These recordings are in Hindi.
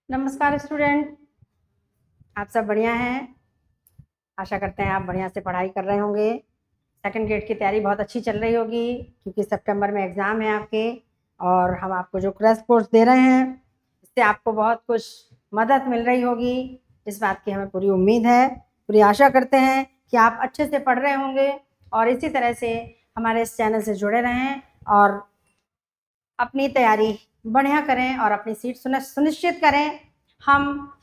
नमस्कार स्टूडेंट, आप सब बढ़िया हैं। आशा करते हैं आप बढ़िया से पढ़ाई कर रहे होंगे। सेकंड ग्रेड की तैयारी बहुत अच्छी चल रही होगी क्योंकि सितंबर में एग्ज़ाम है आपके और हम आपको जो क्रैश कोर्स दे रहे हैं इससे आपको बहुत कुछ मदद मिल रही होगी। इस बात की हमें पूरी उम्मीद है, पूरी आशा करते हैं कि आप अच्छे से पढ़ रहे होंगे और इसी तरह से हमारे इस चैनल से जुड़े रहें और अपनी तैयारी बढ़िया करें और अपनी सीट सुनिश्चित करें। हम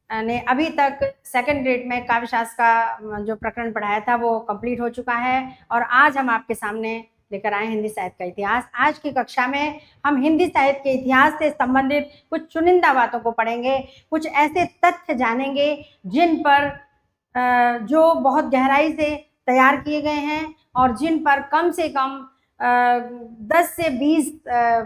ने अभी तक सेकंड ग्रेड में काव्यशास्त्र का जो प्रकरण पढ़ाया था वो कंप्लीट हो चुका है और आज हम आपके सामने लेकर आए हिंदी साहित्य का इतिहास। आज की कक्षा में हम हिंदी साहित्य के इतिहास से संबंधित कुछ चुनिंदा बातों को पढ़ेंगे, कुछ ऐसे तथ्य जानेंगे जिन पर जो बहुत गहराई से तैयार किए गए हैं और जिन पर कम से कम 10 से 20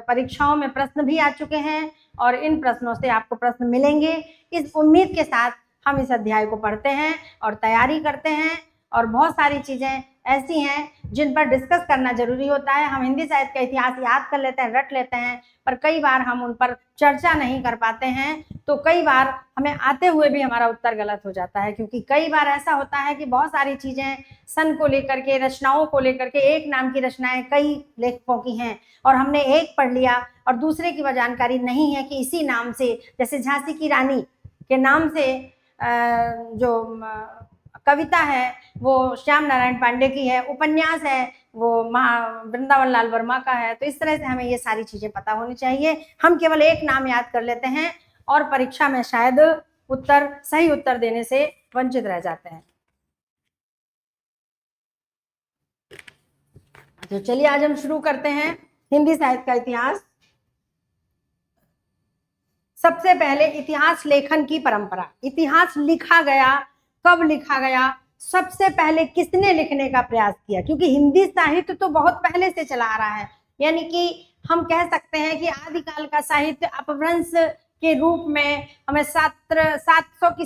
परीक्षाओं में प्रश्न भी आ चुके हैं और इन प्रश्नों से आपको प्रश्न मिलेंगे। इस उम्मीद के साथ हम इस अध्याय को पढ़ते हैं और तैयारी करते हैं और बहुत सारी चीज़ें ऐसी हैं जिन पर डिस्कस करना जरूरी होता है। हम हिंदी साहित्य का इतिहास याद कर लेते हैं, रट लेते हैं, पर कई बार हम उन पर चर्चा नहीं कर पाते हैं, तो कई बार हमें आते हुए भी हमारा उत्तर गलत हो जाता है क्योंकि कई बार ऐसा होता है कि बहुत सारी चीज़ें सन को लेकर के, रचनाओं को लेकर के, एक नाम की रचनाएं कई लेखकों की हैं और हमने एक पढ़ लिया और दूसरे की वह जानकारी नहीं है कि इसी नाम से, जैसे झांसी की रानी के नाम से जो कविता है वो श्याम नारायण पांडे की है, उपन्यास है वो वृंदावन लाल वर्मा का है। तो इस तरह से हमें ये सारी चीज़ें पता होनी चाहिए। हम केवल एक नाम याद कर लेते हैं और परीक्षा में शायद सही उत्तर देने से वंचित रह जाते हैं। तो चलिए आज हम शुरू करते हैं हिंदी साहित्य का इतिहास। सबसे पहले इतिहास लेखन की परंपरा। इतिहास लिखा गया, कब लिखा गया, सबसे पहले किसने लिखने का प्रयास किया, क्योंकि हिंदी साहित्य तो बहुत पहले से चला आ रहा है। यानी कि हम कह सकते हैं कि आदिकाल का साहित्य अपभ्रंश के रूप में हमें 7वीं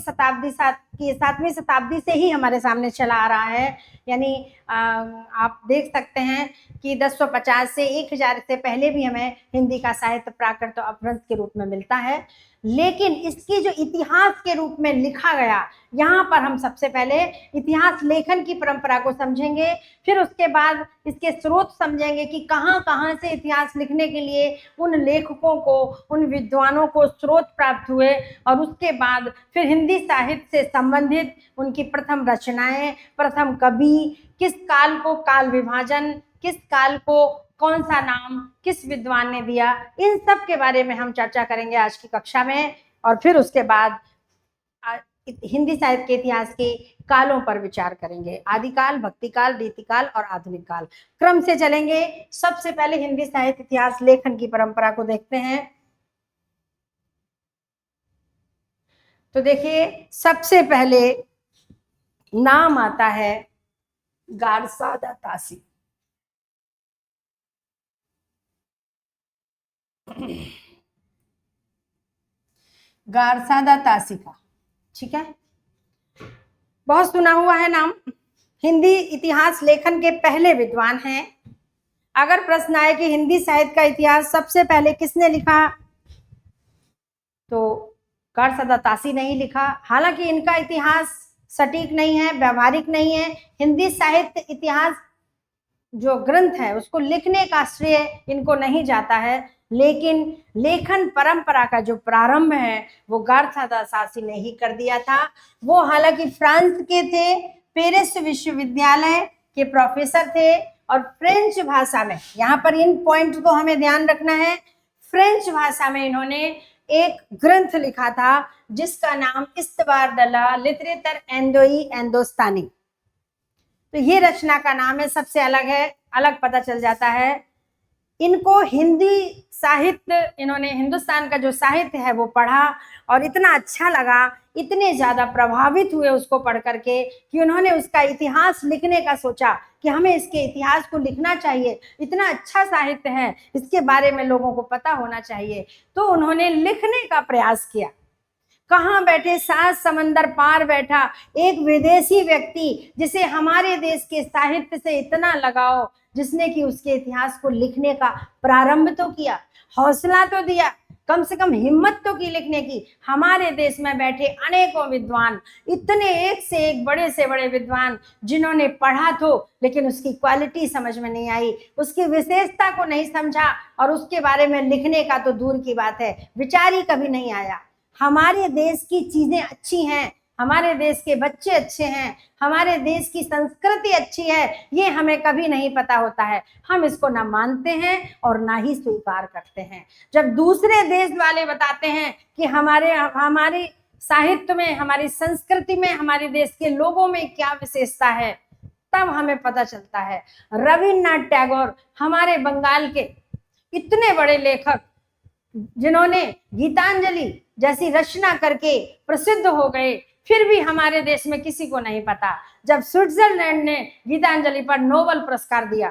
शताब्दी से ही हमारे सामने चला आ रहा है। यानी आप देख सकते हैं कि 1050 से 1000 से पहले भी हमें हिंदी का साहित्य प्राकृत और अपभ्रंश के रूप में मिलता है, लेकिन इसकी जो इतिहास के रूप में लिखा गया, यहाँ पर हम सबसे पहले इतिहास लेखन की परंपरा को समझेंगे, फिर उसके बाद इसके स्रोत समझेंगे कि कहाँ कहाँ से इतिहास लिखने के लिए उन लेखकों को, उन विद्वानों को स्रोत प्राप्त हुए और उसके बाद फिर हिंदी साहित्य से संबंधित उनकी प्रथम रचनाएं, प्रथम कवि, किस काल को काल विभाजन, किस काल को कौन सा नाम किस विद्वान ने दिया, इन सब के बारे में हम चर्चा करेंगे आज की कक्षा में। और फिर उसके बाद हिंदी साहित्य के इतिहास के कालों पर विचार करेंगे, आदिकाल, भक्तिकाल, रीतिकाल और आधुनिक काल, क्रम से चलेंगे। सबसे पहले हिंदी साहित्य इतिहास लेखन की परंपरा को देखते हैं। तो देखिए, सबसे पहले नाम आता है गारसादा तासी। गारसादा तासी का, ठीक है, बहुत सुना हुआ है नाम। हिंदी इतिहास लेखन के पहले विद्वान हैं। अगर प्रश्न आए कि हिंदी साहित्य का इतिहास सबसे पहले किसने लिखा, तो गारसादा तासी नहीं लिखा। हालांकि इनका इतिहास सटीक नहीं है, व्यवहारिक नहीं है। हिंदी साहित्य इतिहास जो ग्रंथ है उसको लिखने का श्रेय इनको नहीं जाता है, लेकिन लेखन परंपरा का जो प्रारंभ है वो गारसादा तासी ने ही कर दिया था। वो हालांकि फ्रांस के थे, पेरिस विश्वविद्यालय के प्रोफेसर थे और फ्रेंच भाषा में, यहाँ पर इन पॉइंट को हमें ध्यान रखना है, फ्रेंच भाषा में इन्होंने एक ग्रंथ लिखा था जिसका नाम इस्तबार दला लिटरेचर एंडोई एंडोस्तानी। तो ये रचना का नाम है, सबसे अलग है, अलग पता चल जाता है। इनको हिंदी साहित्य, इन्होंने हिंदुस्तान का जो साहित्य है वो पढ़ा और इतना अच्छा लगा, इतने ज़्यादा प्रभावित हुए उसको पढ़ करके कि उन्होंने उसका इतिहास लिखने का सोचा कि हमें इसके इतिहास को लिखना चाहिए, इतना अच्छा साहित्य है, इसके बारे में लोगों को पता होना चाहिए। तो उन्होंने लिखने का प्रयास किया। कहाँ बैठे, 7 समंदर पार बैठा एक विदेशी व्यक्ति जिसे हमारे देश के साहित्य से इतना लगाव, जिसने कि उसके इतिहास को लिखने का प्रारंभ तो किया, हौसला तो दिया, कम से कम हिम्मत तो की लिखने की। हमारे देश में बैठे अनेकों विद्वान, इतने एक से एक बड़े से बड़े विद्वान, जिन्होंने पढ़ा तो लेकिन उसकी क्वालिटी समझ में नहीं आई, उसकी विशेषता को नहीं समझा, और उसके बारे में लिखने का तो दूर की बात है, विचार ही कभी नहीं आया। हमारे देश की चीजें अच्छी हैं, हमारे देश के बच्चे अच्छे हैं, हमारे देश की संस्कृति अच्छी है, ये हमें कभी नहीं पता होता है। हम इसको ना मानते हैं और ना ही स्वीकार करते हैं। जब दूसरे देश वाले बताते हैं कि हमारे साहित्य में, हमारी संस्कृति में, हमारे देश के लोगों में क्या विशेषता है, तब हमें पता चलता है। रविन्द्रनाथ टैगोर, हमारे बंगाल के इतने बड़े लेखक, जिन्होंने गीतांजलि जैसी रचना करके प्रसिद्ध हो गए, फिर भी हमारे देश में किसी को नहीं पता। जब स्विट्जरलैंड ने गीतांजलि पर नोबेल पुरस्कार दिया,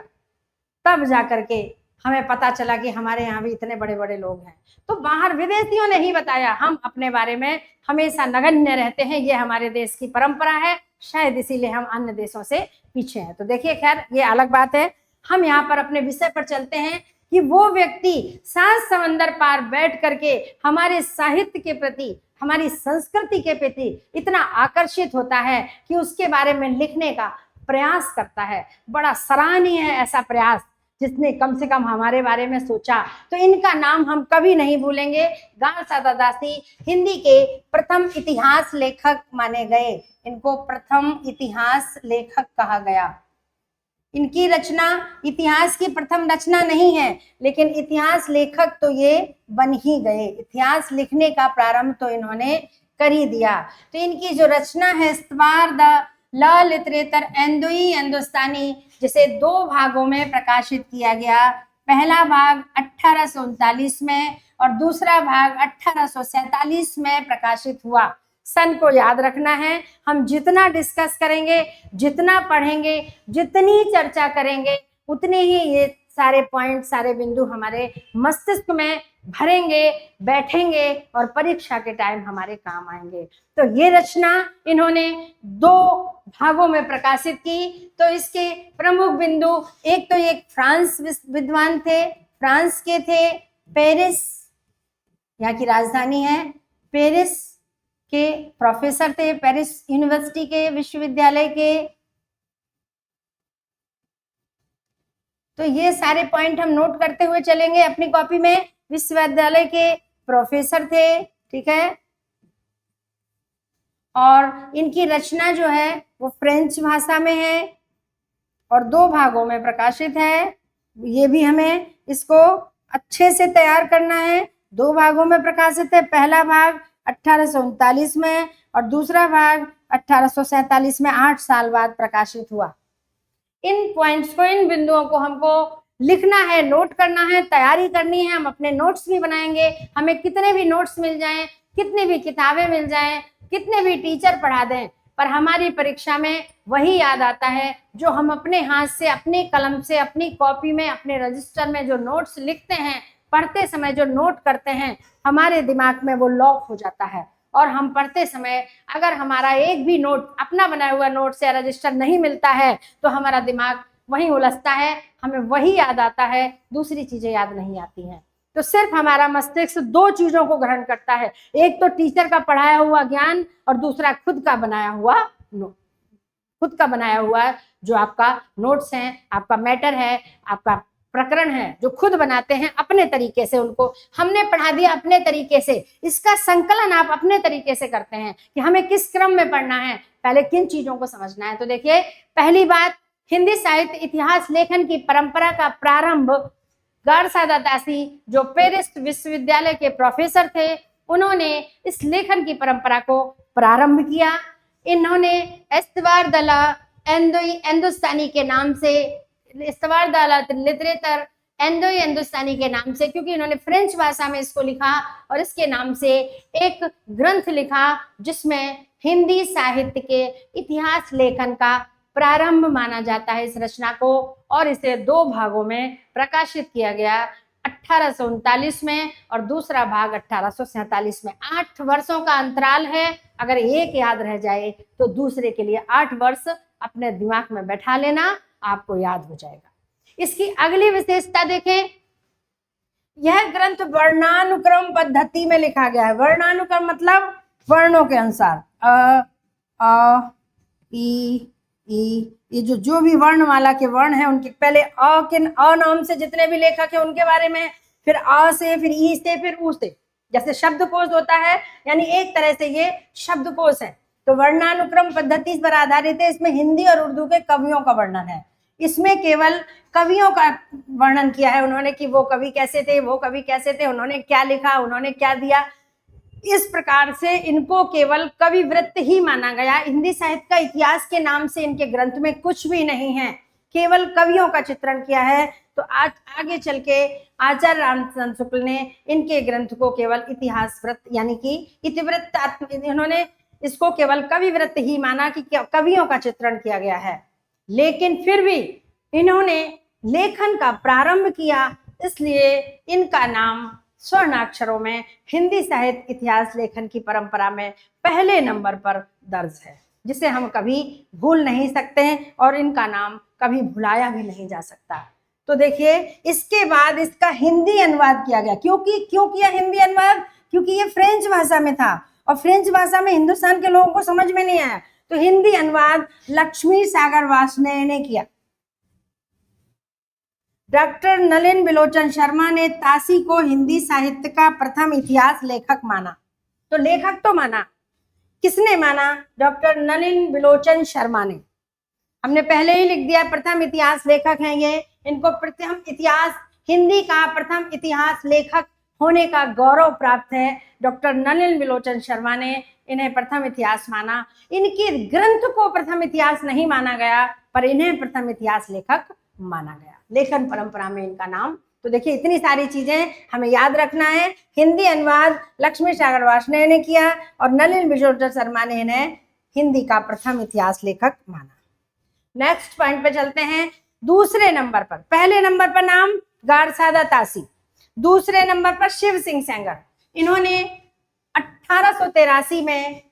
तब जाकर के हमें पता चला कि हमारे यहाँ भी इतने बड़े बड़े लोग हैं। तो बाहर विदेशियों ने ही बताया, हम अपने बारे में हमेशा नगण्य रहते हैं, ये हमारे देश की परंपरा है, शायद इसीलिए हम अन्य देशों से पीछे हैं। तो देखिए, खैर ये अलग बात है। हम यहाँ पर अपने विषय पर चलते हैं कि वो व्यक्ति 7 समंदर पार बैठ करके हमारे साहित्य के प्रति, हमारी संस्कृति के प्रति इतना आकर्षित होता है कि उसके बारे में लिखने का प्रयास करता है। बड़ा सराहनीय है ऐसा प्रयास, जिसने कम से कम हमारे बारे में सोचा। तो इनका नाम हम कभी नहीं भूलेंगे। गारसादा दासी हिंदी के प्रथम इतिहास लेखक माने गए, इनको प्रथम इतिहास लेखक कहा गया। इनकी रचना इतिहास की प्रथम रचना नहीं है, लेकिन इतिहास लेखक तो ये बन ही गए। इतिहास लिखने का प्रारंभ तो इन्होंने कर ही दिया। तो इनकी जो रचना है स्तवार द ल लिटरेचर एंदोई हिंदुस्तानी, जिसे 2 भागों में प्रकाशित किया गया। पहला भाग 1839 में और दूसरा भाग 1847 में प्रकाशित हुआ। सन को याद रखना है। हम जितना डिस्कस करेंगे, जितना पढ़ेंगे, जितनी चर्चा करेंगे, उतने ही ये सारे पॉइंट, सारे बिंदु हमारे मस्तिष्क में भरेंगे, बैठेंगे और परीक्षा के टाइम हमारे काम आएंगे। तो ये रचना इन्होंने 2 भागों में प्रकाशित की। तो इसके प्रमुख बिंदु, एक तो एक फ्रांस विद्वान थे, फ्रांस के थे, पेरिस यहाँ की राजधानी है, पेरिस के प्रोफेसर थे, पेरिस यूनिवर्सिटी के विश्वविद्यालय के। तो ये सारे पॉइंट हम नोट करते हुए चलेंगे अपनी कॉपी में। विश्वविद्यालय के प्रोफेसर थे, ठीक है, और इनकी रचना जो है वो फ्रेंच भाषा में है और 2 भागों में प्रकाशित है। ये भी हमें इसको अच्छे से तैयार करना है। 2 भागों में प्रकाशित है। पहला भाग 1839 में और दूसरा भाग 1847 में, 8 साल बाद प्रकाशित हुआ। इन पॉइंट्स को, इन बिंदुओं को हमको लिखना है, नोट करना है, तैयारी करनी है। हम अपने नोट्स भी बनाएंगे। हमें कितने भी नोट्स मिल जाएं, कितनी भी किताबें मिल जाएं, कितने भी टीचर पढ़ा दें, पर हमारी परीक्षा में वही याद आता है जो हम अपने हाथ से, अपनी कलम से, अपनी कॉपी में, अपने रजिस्टर में जो नोट्स लिखते हैं, पढ़ते समय जो नोट करते हैं, हमारे दिमाग में वो लॉक हो जाता है। और हम पढ़ते समय अगर हमारा एक भी नोट, अपना बनाया हुआ नोट या रजिस्टर नहीं मिलता है, तो हमारा दिमाग वहीं उलझता है, हमें वही याद आता है, दूसरी चीजें याद नहीं आती हैं। तो सिर्फ हमारा मस्तिष्क 2 चीजों को ग्रहण करता है, एक तो टीचर का पढ़ाया हुआ ज्ञान और दूसरा खुद का बनाया हुआ नोट। खुद का बनाया हुआ जो आपका नोट्स हैं, आपका मैटर है, आपका प्रकरण है, जो खुद बनाते हैं अपने तरीके से, उनको हमने पढ़ा दिया अपने तरीके से। इसका संकलन आप अपने तरीके से करते हैं कि हमें किस क्रम में पढ़ना है, पहले किन चीजों को समझना है। तो देखिए, पहली बात, हिंदी साहित्य इतिहास लेखन की परंपरा का प्रारंभ गारसादा दासी, जो पेरिस विश्वविद्यालय के प्रोफेसर थे, उन्होंने इस लेखन की परंपरा को प्रारंभ किया। इन्होंने एस्तवार द ल हिंदुस्तानी के नाम से, एस्तवार द ल लिटरेचर एंडोई हिंदुस्तानी के नाम से, क्योंकि इन्होंने फ्रेंच भाषा में इसको लिखा, और इसके नाम से एक ग्रंथ लिखा जिसमें हिंदी साहित्य के इतिहास लेखन का प्रारंभ माना जाता है इस रचना को। और इसे 2 भागों में प्रकाशित किया गया, 1839 में और दूसरा भाग 1847 में। 8 वर्षों का अंतराल है। अगर एक याद रह जाए तो दूसरे के लिए 8 वर्ष अपने दिमाग में बैठा लेना, आपको याद हो जाएगा। इसकी अगली विशेषता देखें, यह ग्रंथ वर्णानुक्रम पद्धति में लिखा गया है। वर्णानुक्रम मतलब वर्णों के अनुसार, अ ई ये जो भी वर्णमाला के वर्ण हैं उनके पहले अ नाम से जितने भी लेखक हैं उनके बारे में, फिर अ से, फिर ई से, फिर ऊ से, जैसे शब्दकोश होता है, यानी एक तरह से ये शब्दकोश है। तो वर्णानुक्रम पद्धति पर आधारित है। इसमें हिंदी और उर्दू के कवियों का वर्णन है। इसमें केवल कवियों का वर्णन किया है उन्होंने, कि वो कवि कैसे थे, वो कवि कैसे थे, उन्होंने क्या लिखा, उन्होंने क्या दिया। इस प्रकार से इनको केवल कविवृत्त ही माना गया। हिंदी साहित्य का इतिहास के नाम से इनके ग्रंथ में कुछ भी नहीं है, केवल कवियों का चित्रण किया है। तो आज आगे चल के आचार्य रामचंद्र शुक्ल ने इनके ग्रंथ को केवल इतिहास वृत्त यानी कि इतिवृत्त, इन्होंने इसको केवल कविवृत्त ही माना कि कवियों का चित्रण किया गया है। लेकिन फिर भी इन्होंने लेखन का प्रारंभ किया, इसलिए इनका नाम स्वर्णाक्षरों में हिंदी साहित्य इतिहास लेखन की परंपरा में पहले नंबर पर दर्ज है, जिसे हम कभी भूल नहीं सकते और इनका नाम कभी भुलाया भी नहीं जा सकता। तो देखिए, इसके बाद इसका हिंदी अनुवाद किया गया। क्यों किया हिंदी अनुवाद? क्योंकि ये फ्रेंच भाषा में था और फ्रेंच भाषा में हिंदुस्तान के लोगों को समझ में नहीं आया, तो हिंदी अनुवाद लक्ष्मी सागर वार्ष्णेय ने किया। डॉक्टर नलिन बिलोचन शर्मा ने तासी को हिंदी साहित्य का प्रथम इतिहास लेखक माना। तो लेखक तो माना, किसने माना? डॉक्टर नलिन बिलोचन शर्मा ने। हमने पहले ही लिख दिया, प्रथम इतिहास लेखक हैं ये। इनको प्रथम इतिहास, हिंदी का प्रथम इतिहास लेखक होने का गौरव प्राप्त है। डॉक्टर नलिन बिलोचन शर्मा ने इन्हें प्रथम इतिहास माना। इनके ग्रंथ को प्रथम इतिहास नहीं माना गया, पर इन्हें प्रथम इतिहास लेखक माना गया लेखन परंपरा में इनका नाम। तो देखिए, इतनी सारी चीजें हमें याद रखना है। हिंदी अनुवाद लक्ष्मी सागर वार्ष्णेय ने किया और नलिन बिलोचन शर्मा ने इन्हें हिंदी का प्रथम इतिहास लेखक माना। नेक्स्ट पॉइंट पे चलते हैं। दूसरे नंबर पर, पहले नंबर पर नाम गारसादा तासी, दूसरे नंबर पर शिव सिंह सेंगर। इन्होंने 1883 में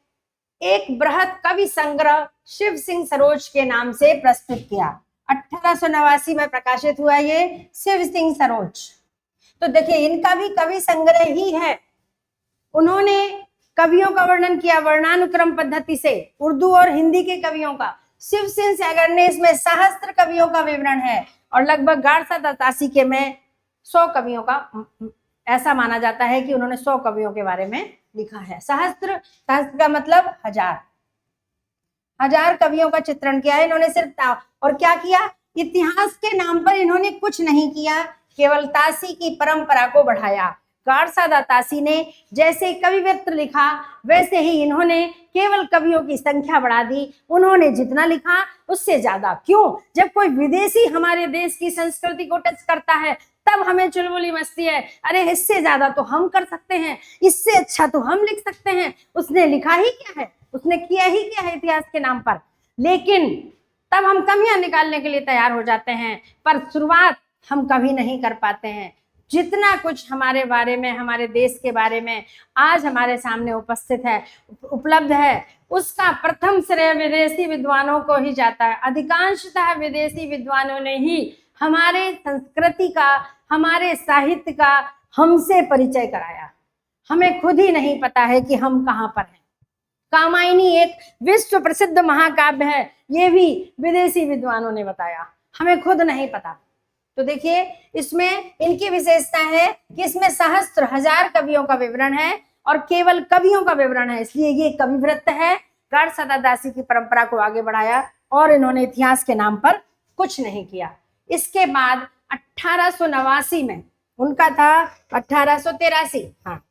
एक बृहद कवि संग्रह शिव सिंह सरोज के नाम से प्रस्तुत किया। 1889 में प्रकाशित हुआ ये शिव सिंह सरोज। तो देखिए, इनका भी कवि संग्रह ही है। उन्होंने कवियों का वर्णन किया वर्णानुक्रम पद्धति से, उर्दू और हिंदी के कवियों का। शिव सिंह सेंगर ने इसमें सहस्त्र कवियों का विवरण है और लगभग गारसादा तासी के में 100 कवियों का, ऐसा माना जाता है कि उन्होंने 100 कवियों के बारे में लिखा है। सहस्त्र का मतलब हजार कवियों का चित्रण किया है इन्होंने सिर्फ। और क्या किया? इतिहास के नाम पर इन्होंने कुछ नहीं किया, केवल तासी की परंपरा को बढ़ाया। गारसादा तासी ने जैसे कविवृत्त लिखा, वैसे ही इन्होंने केवल कवियों की संख्या बढ़ा दी। उन्होंने जितना लिखा उससे ज्यादा। क्यों? जब कोई विदेशी हमारे देश की संस्कृति को टच करता है तब हमें चुलबुली मचती है, अरे इससे ज्यादा तो हम कर सकते हैं, इससे अच्छा तो हम लिख सकते हैं। उसने लिखा ही क्या है, उसने किया ही क्या है इतिहास के नाम पर। लेकिन तब हम कमियां निकालने के लिए तैयार हो जाते हैं, पर शुरुआत हम कभी नहीं कर पाते हैं। जितना कुछ हमारे बारे में, हमारे देश के बारे में आज हमारे सामने उपस्थित है, उपलब्ध है, उसका प्रथम श्रेय विदेशी विद्वानों को ही जाता है। अधिकांशतः विदेशी विद्वानों ने ही हमारे संस्कृति का, हमारे साहित्य का हमसे परिचय कराया। हमें खुद ही नहीं पता है कि हम कहाँ पर हैं। कामायनी एक विश्व प्रसिद्ध महाकाव्य है, ये भी विदेशी विद्वानों ने बताया, हमें खुद नहीं पता। तो देखिए, इसमें इनकी विशेषता है कि इसमें सहस्त्र, हजार कवियों का विवरण है और केवल कवियों का विवरण है, इसलिए ये कविवृत्त है। गारसादा तासी की परंपरा को आगे बढ़ाया और इन्होंने इतिहास के नाम पर कुछ नहीं किया। इसके बाद 1889 में उनका था 1883, हाँ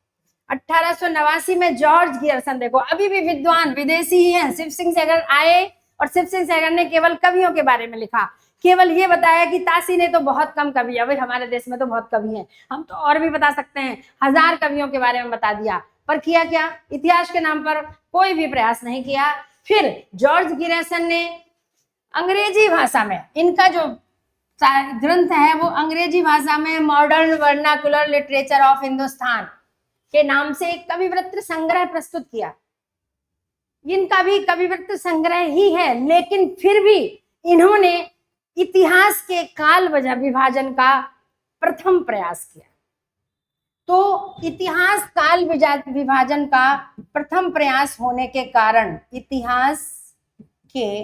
1889 में जॉर्ज गियर्सन, देखो अभी भी विद्वान विदेशी ही हैं। शिव सिंह सेंगर आए और शिव सिंह सेंगर ने केवल कवियों के बारे में लिखा, केवल ये बताया कि तासी ने तो बहुत कम कवि है, भाई हमारे देश में तो बहुत कवि हैं, हम तो और भी बता सकते हैं, 1000 कवियों के बारे में बता दिया। पर किया क्या? इतिहास के नाम पर कोई भी प्रयास नहीं किया। फिर जॉर्ज गियर्सन ने अंग्रेजी भाषा में, इनका जो ग्रंथ है वो अंग्रेजी भाषा में modern vernacular literature of Hindustan के नाम से एक कविवृत्त संग्रह प्रस्तुत किया। इनका भी कविवृत्त संग्रह ही है, लेकिन फिर भी इन्होंने इतिहास के काल वजह विभाजन का प्रथम प्रयास किया। इतिहास काल विभाजन का प्रथम प्रयास होने के कारण, इतिहास के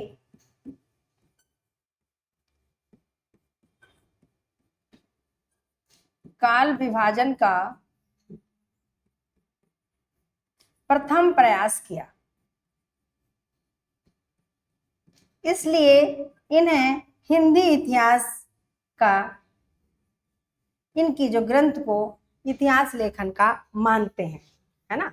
काल विभाजन का प्रथम प्रयास किया, इसलिए इन्हें हिंदी इतिहास का, इनकी जो ग्रंथ को इतिहास लेखन का मानते हैं, है ना।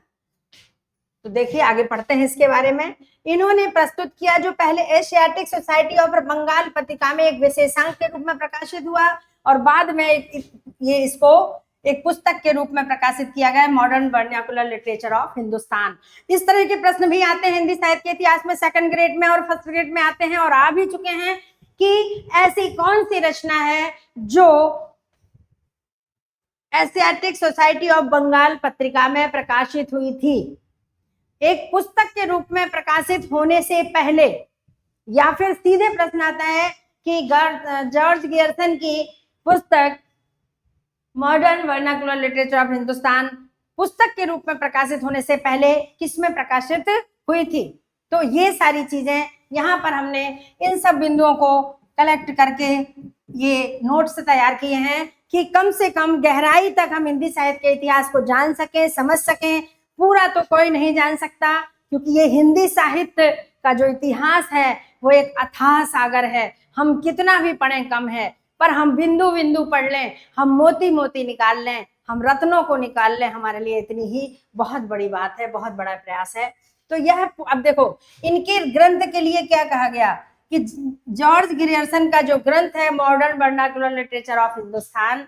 तो देखिए आगे पढ़ते हैं इसके बारे में। इन्होंने प्रस्तुत किया जो पहले एशियाटिक सोसाइटी ऑफ बंगाल पत्रिका में एक विशेषांक के रूप में प्रकाशित हुआ और बाद में ये इसको एक पुस्तक के रूप में प्रकाशित किया गया, modern vernacular literature of Hindustan. इस तरह के प्रश्न भी आते हैं हिंदी साहित्य के इतिहास में, सेकंड ग्रेड में और फर्स्ट ग्रेड में आते हैं और आ भी चुके हैं कि ऐसी कौन सी रचना है जो एशियाटिक सोसाइटी ऑफ बंगाल पत्रिका में प्रकाशित हुई थी, एक पुस्तक के रूप में प्रकाशित होने से पहले। या फिर सीधे प्रश्न आता है कि जॉर्ज गियर्सन की पुस्तक modern vernacular literature of Hindustan पुस्तक के रूप में प्रकाशित होने से पहले किसमें प्रकाशित हुई थी। तो ये सारी चीजें यहाँ पर हमने इन सब बिंदुओं को कलेक्ट करके ये नोट्स तैयार किए हैं कि कम से कम गहराई तक हम हिंदी साहित्य के इतिहास को जान सकें, समझ सकें। पूरा तो कोई नहीं जान सकता, क्योंकि ये हिंदी साहित्य का जो इतिहास है वो एक अथाह सागर है। हम कितना भी पढ़ें कम है, पर हम बिंदु बिंदु पढ़ लें, हम मोती मोती निकाल लें, हम रत्नों को निकाल लें, हमारे लिए इतनी ही बहुत बड़ी बात है, बहुत बड़ा प्रयास है। तो यह अब देखो इनके ग्रंथ के लिए क्या कहा गया कि जॉर्ज गियर्सन का जो ग्रंथ है modern vernacular literature of Hindustan,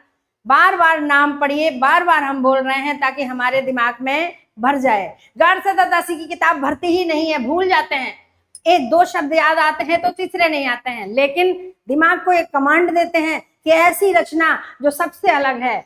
बार बार नाम पढ़िए, बार बार हम बोल रहे हैं ताकि हमारे दिमाग में भर जाए। गाडसे दासी की किताब भरती ही नहीं है, भूल जाते हैं, एक दो शब्द याद आते हैं तो तीसरे नहीं आते हैं, लेकिन दिमाग को एक कमांड देते हैं कि ऐसी रचना जो सबसे अलग है,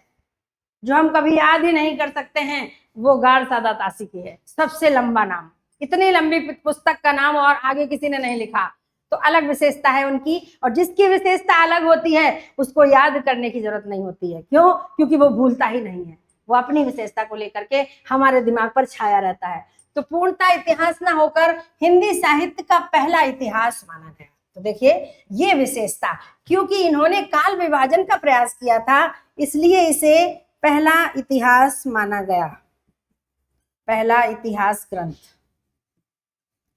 जो हम कभी याद ही नहीं कर सकते हैं, वो गाडसे दासी की है। सबसे लंबा नाम, इतनी लंबी पुस्तक का नाम और आगे किसी ने नहीं लिखा, तो अलग विशेषता है उनकी। और जिसकी विशेषता अलग होती है उसको याद करने की जरूरत नहीं होती है। क्यों? क्योंकि वो भूलता ही नहीं है, वो अपनी विशेषता को लेकर के हमारे दिमाग पर छाया रहता है। तो पूर्णतः इतिहास ना होकर हिंदी साहित्य का पहला इतिहास माना गया। तो देखिए ये विशेषता, क्योंकि इन्होंने काल विभाजन का प्रयास किया था, इसलिए इसे पहला इतिहास माना गया, पहला इतिहास ग्रंथ।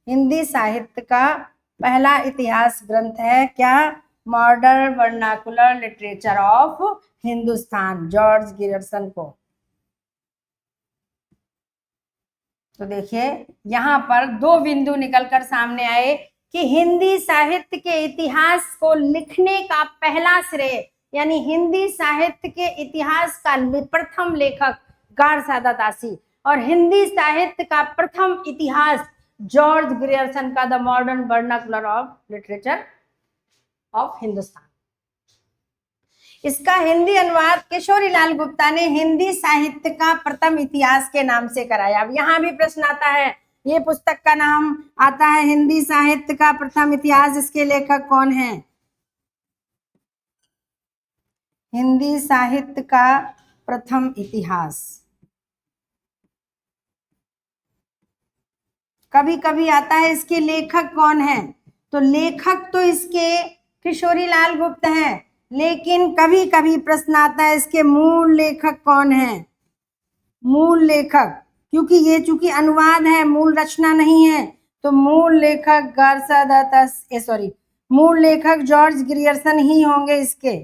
हिंदी साहित्य का पहला इतिहास ग्रंथ है क्या? Modern vernacular literature of Hindustan, George Gierson को। तो देखिए यहाँ पर दो बिंदु निकलकर सामने आए कि हिंदी साहित्य के इतिहास को लिखने का पहला श्रेय, यानी हिंदी साहित्य के इतिहास का प्रथम लेखक गाडसे दासी, और हिंदी साहित्य का प्रथम इतिहास जॉर्ज गियर्सन का the modern vernacular of literature of Hindustan. इसका हिंदी अनुवाद किशोरीलाल गुप्ता ने हिंदी साहित्य का प्रथम इतिहास के नाम से कराया। अब यहाँ भी प्रश्न आता है, ये पुस्तक का नाम आता है हिंदी साहित्य का प्रथम इतिहास, इसके लेखक कौन है? हिंदी साहित्य का प्रथम इतिहास। कभी कभी आता है इसके लेखक कौन है, तो लेखक तो इसके किशोरीलाल गुप्ता हैं, लेकिन कभी कभी प्रश्न आता है इसके मूल लेखक कौन है। मूल लेखक, क्योंकि ये चूंकि अनुवाद है, मूल रचना नहीं है, तो मूल लेखक मूल लेखक जॉर्ज गियर्सन ही होंगे। इसके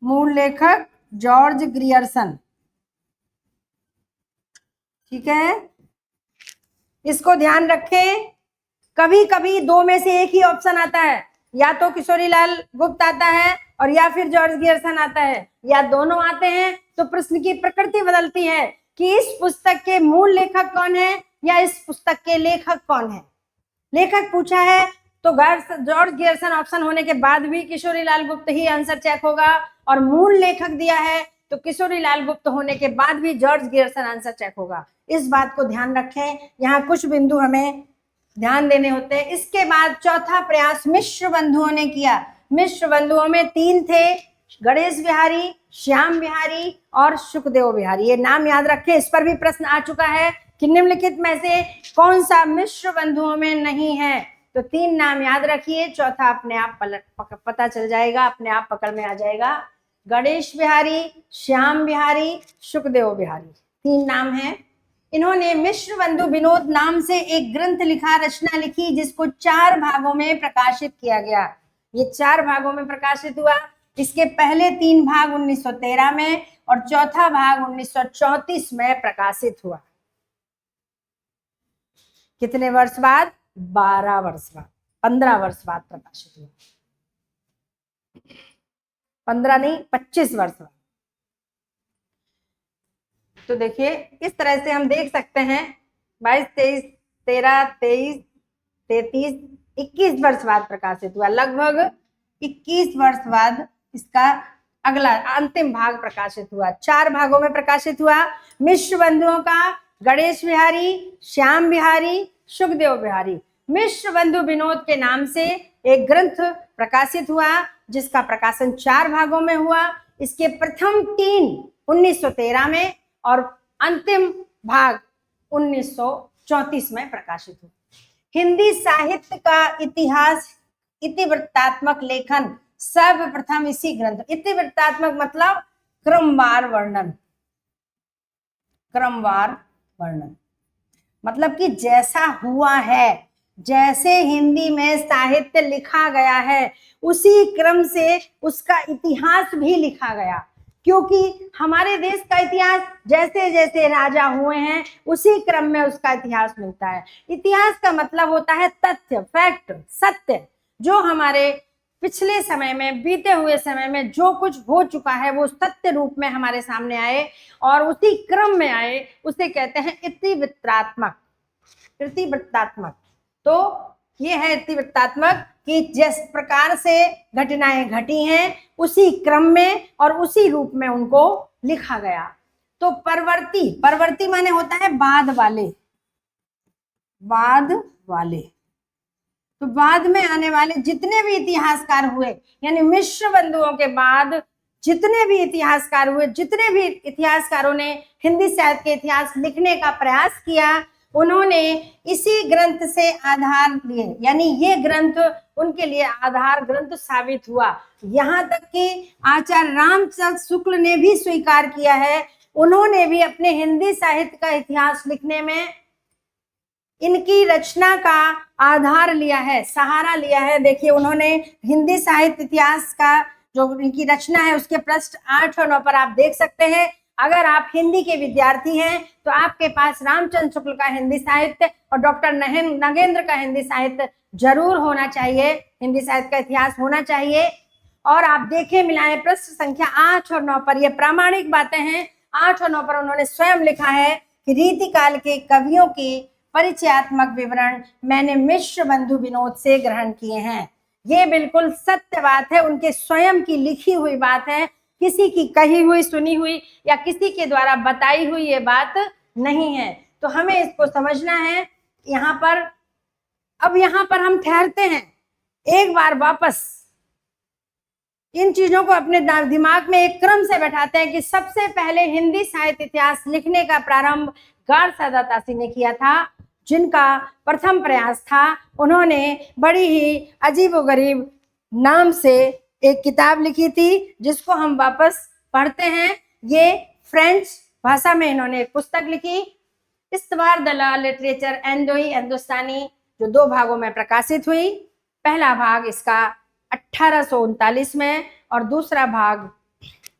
मूल लेखक जॉर्ज गियर्सन, ठीक है, इसको ध्यान रखें। कभी कभी दो में से एक ही ऑप्शन आता है, या तो किशोरीलाल गुप्ता आता है और या फिर जॉर्ज गियर्सन आता है, या दोनों आते हैं, तो प्रश्न की प्रकृति बदलती है कि इस पुस्तक के मूल लेखक कौन है या इस पुस्तक के लेखक कौन है। लेखक पूछा है तो जॉर्ज गियर्सन ऑप्शन होने के बाद भी किशोरीलाल गुप्ता ही आंसर चेक होगा, और मूल लेखक दिया है तो किशोरीलाल गुप्ता होने के बाद भी जॉर्ज गियर्सन आंसर चेक होगा। इस बात को ध्यान रखें, यहाँ कुछ बिंदु हमें ध्यान देने होते हैं। इसके बाद चौथा प्रयास मिश्र बंधुओं ने किया। मिश्र बंधुओं में तीन थे, गणेश बिहारी, श्याम बिहारी और सुखदेव बिहारी। ये नाम याद रखें, इस पर भी प्रश्न आ चुका है कि निम्नलिखित में से कौन सा मिश्र बंधुओं में नहीं है। तो 3 नाम याद रखिए, चौथा अपने आप पता चल जाएगा, अपने आप पकड़ में आ जाएगा। गणेश बिहारी, श्याम बिहारी, सुखदेव बिहारी, 3 नाम हैं। इन्होंने मिश्र बंधु विनोद नाम से एक ग्रंथ लिखा, रचना लिखी, जिसको 4 भागों में प्रकाशित किया गया। ये 4 भागों में प्रकाशित हुआ। इसके पहले 3 भाग 1913 में और चौथा भाग 1934 में प्रकाशित हुआ। कितने वर्ष बाद? 12 वर्ष बाद, 15 वर्ष बाद प्रकाशित हुआ। 15 नहीं, 25 वर्ष बाद। तो देखिए इस तरह से हम देख सकते हैं 22, 23, 13, 23, 33, 21 वर्ष बाद प्रकाशित हुआ। लगभग 21 वर्ष बाद इसका अगला अंतिम भाग प्रकाशित हुआ। 4 भागों में प्रकाशित हुआ। मिश्र बंधुओं का गणेश बिहारी, श्याम बिहारी, सुखदेव बिहारी। मिश्र बंधु विनोद के नाम से एक ग्रंथ प्रकाशित हुआ, जिसका प्रकाशन 4 भागों में हुआ। इसके प्रथम 3 1913 में और अंतिम भाग 1934 में प्रकाशित हुआ। हिंदी साहित्य का इतिहास इतिवृत्तात्मक लेखन सर्वप्रथम इसी ग्रंथ। इतिवृत्तात्मक मतलब क्रमवार वर्णन, क्रमवार वर्णन मतलब कि जैसा हुआ है, जैसे हिंदी में साहित्य लिखा गया है, उसी क्रम से उसका इतिहास भी लिखा गया। क्योंकि हमारे देश का इतिहास जैसे जैसे राजा हुए हैं, उसी क्रम में उसका इतिहास मिलता है। इतिहास का मतलब होता है तथ्य, फैक्ट, सत्य। जो हमारे पिछले समय में, बीते हुए समय में जो कुछ हो चुका है, वो सत्य रूप में हमारे सामने आए और उसी क्रम में आए, उसे कहते हैं इतिवृत्तात्मक। इतिवृत्तात्मक तो ये है इतिवृत्तात्मक कि जिस प्रकार से घटनाएं घटी हैं, उसी क्रम में और उसी रूप में उनको लिखा गया। तो परवर्ती, परवर्ती माने होता है बाद वाले, बाद वाले। तो बाद में आने वाले जितने भी इतिहासकार हुए, यानी मिश्र बंधुओं के बाद जितने भी इतिहासकार हुए, जितने भी इतिहासकारों ने हिंदी साहित्य के इतिहास लिखने का प्रयास किया, उन्होंने इसी ग्रंथ से आधार लिए, यानी ये ग्रंथ उनके लिए आधार ग्रंथ साबित हुआ। यहाँ तक कि आचार्य रामचंद्र शुक्ल ने भी स्वीकार किया है, उन्होंने भी अपने हिंदी साहित्य का इतिहास लिखने में इनकी रचना का आधार लिया है, सहारा लिया है। देखिए उन्होंने हिंदी साहित्य इतिहास का जो इनकी रचना है, उसके पृष्ठ 8 और 9 पर आप देख सकते हैं। अगर आप हिंदी के विद्यार्थी हैं तो आपके पास रामचंद्र शुक्ल का हिंदी साहित्य और डॉक्टर नगेंद्र का हिंदी साहित्य जरूर होना चाहिए, हिंदी साहित्य का इतिहास होना चाहिए। और आप देखें मिलाएं पृष्ठ संख्या 8 और 9 पर, ये प्रामाणिक बातें हैं। 8 और 9 पर उन्होंने स्वयं लिखा है कि रीतिकाल के कवियों के परिचयात्मक विवरण मैंने मिश्र बंधु विनोद से ग्रहण किए हैं। ये बिल्कुल सत्य बात है, उनके स्वयं की लिखी हुई बात है, किसी की कही हुई, सुनी हुई या किसी के द्वारा बताई हुई ये बात नहीं है। तो हमें इसको समझना है। यहाँ पर अब यहाँ पर हम ठहरते हैं, एक बार वापस इन चीजों को अपने दिमाग में एक क्रम से बैठाते हैं कि सबसे पहले हिंदी साहित्य इतिहास लिखने का प्रारंभ गाड सादा तासी ने किया था, जिनका प्रथम प्रयास था। उन्होंने बड़ी ही अजीबोगरीब नाम से एक किताब लिखी थी, जिसको हम वापस पढ़ते हैं। ये फ्रेंच भाषा में इन्होंने एक पुस्तक लिखी, इस्तवार द ला लिटरेचर एंडोई हिंदुस्तानी, जो 2 भागों में प्रकाशित हुई। पहला भाग इसका 1839 में और दूसरा भाग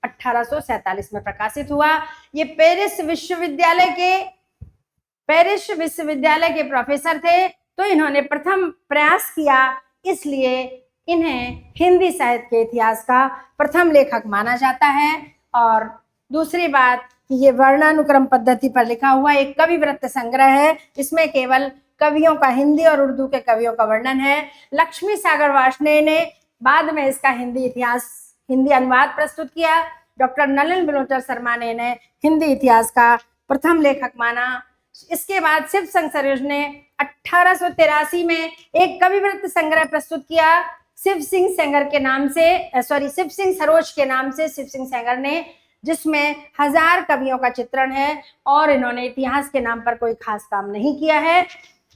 1847 में प्रकाशित हुआ। ये पेरिस विश्वविद्यालय के प्रोफेसर थे, तो इन्होंने प्रथम प्रयास किया, इसलिए इन्हें हिंदी साहित्य के इतिहास का प्रथम लेखक माना जाता है। और दूसरी बात कि ये वर्णानुक्रम पद्धति पर लिखा हुआ एक कविवृत्त संग्रह है। इसमें केवल कवियों का, हिंदी और उर्दू के कवियों का वर्णन है। लक्ष्मी सागर वार्ष्णेय ने बाद में इसका हिंदी अनुवाद प्रस्तुत किया। डॉक्टर नलिन बिलोचर शर्मा ने इन्हें हिंदी इतिहास का प्रथम लेखक माना। इसके बाद शिव संग सरोज ने 1883 में एक कविवृत्त संग्रह प्रस्तुत किया, शिव सिंह सेंगर के नाम से, शिव सिंह सरोज के नाम से शिव सिंह सेंगर ने, जिसमें 1000 कवियों का चित्रण है और इन्होंने इतिहास के नाम पर कोई खास काम नहीं किया है।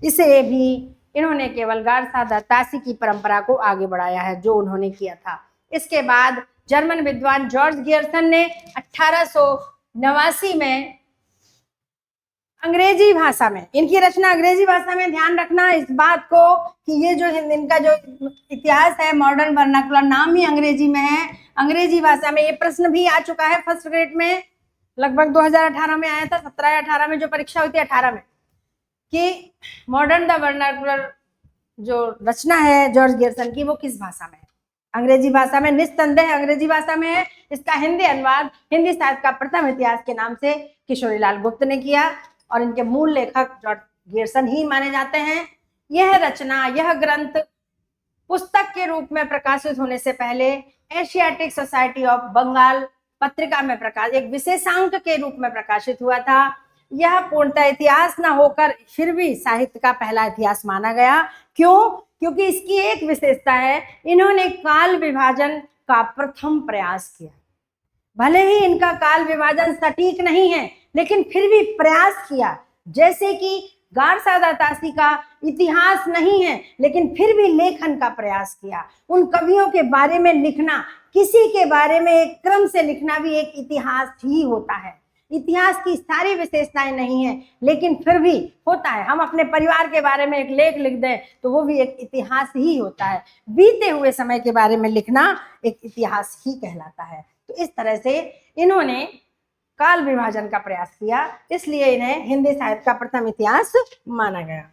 इसे भी इन्होंने केवल गारसा दत्तासी की परंपरा को आगे बढ़ाया है जो उन्होंने किया था। इसके बाद जर्मन विद्वान जॉर्ज गियर्सन ने 1889 में अंग्रेजी भाषा में, इनकी रचना अंग्रेजी भाषा में, ध्यान रखना इस बात को कि ये जो इनका जो इतिहास है मॉडर्न वर्नाकुलर, नाम ही अंग्रेजी में है, अंग्रेजी भाषा में। ये प्रश्न भी आ चुका है फर्स्ट ग्रेड में, लगभग 2018 में आया था, 17 या 18 में जो परीक्षा हुई थी 18 में, कि मॉडर्न द वर्नाकुलर जो रचना है जॉर्ज गियर्सन की वो किस भाषा में है? अंग्रेजी भाषा में, निस्संदेह अंग्रेजी भाषा में है। इसका हिंदी अनुवाद हिंदी साहित्य का प्रथम इतिहास के नाम से किशोरीलाल गुप्त ने किया और इनके मूल लेखक जॉर्ज गियर्सन ही माने जाते हैं। यह रचना, यह ग्रंथ पुस्तक के रूप में प्रकाशित होने से पहले एशियाटिक सोसाइटी ऑफ बंगाल पत्रिका में एक विशेषांक के रूप में प्रकाशित हुआ था। यह पूर्णतः इतिहास ना होकर फिर भी साहित्य का पहला इतिहास माना गया। क्यों? क्योंकि इसकी एक विशेषता है, इन्होंने काल विभाजन का प्रथम प्रयास किया। भले ही इनका काल विभाजन सटीक नहीं है लेकिन फिर भी प्रयास किया। जैसे कि गारसा दत्तासी का इतिहास नहीं है लेकिन फिर भी लेखन का प्रयास किया। उन कवियों के बारे में लिखना, किसी के बारे में एक क्रम से लिखना भी एक इतिहास ही होता है। इतिहास की सारी विशेषताएं नहीं है लेकिन फिर भी होता है। हम अपने परिवार के बारे में एक लेख लिख दें तो वो भी एक इतिहास ही होता है। बीते हुए समय के बारे में लिखना एक इतिहास ही कहलाता है। तो इस तरह से इन्होंने काल विभाजन का प्रयास किया, इसलिए इन्हें हिंदी साहित्य का प्रथम इतिहास माना गया।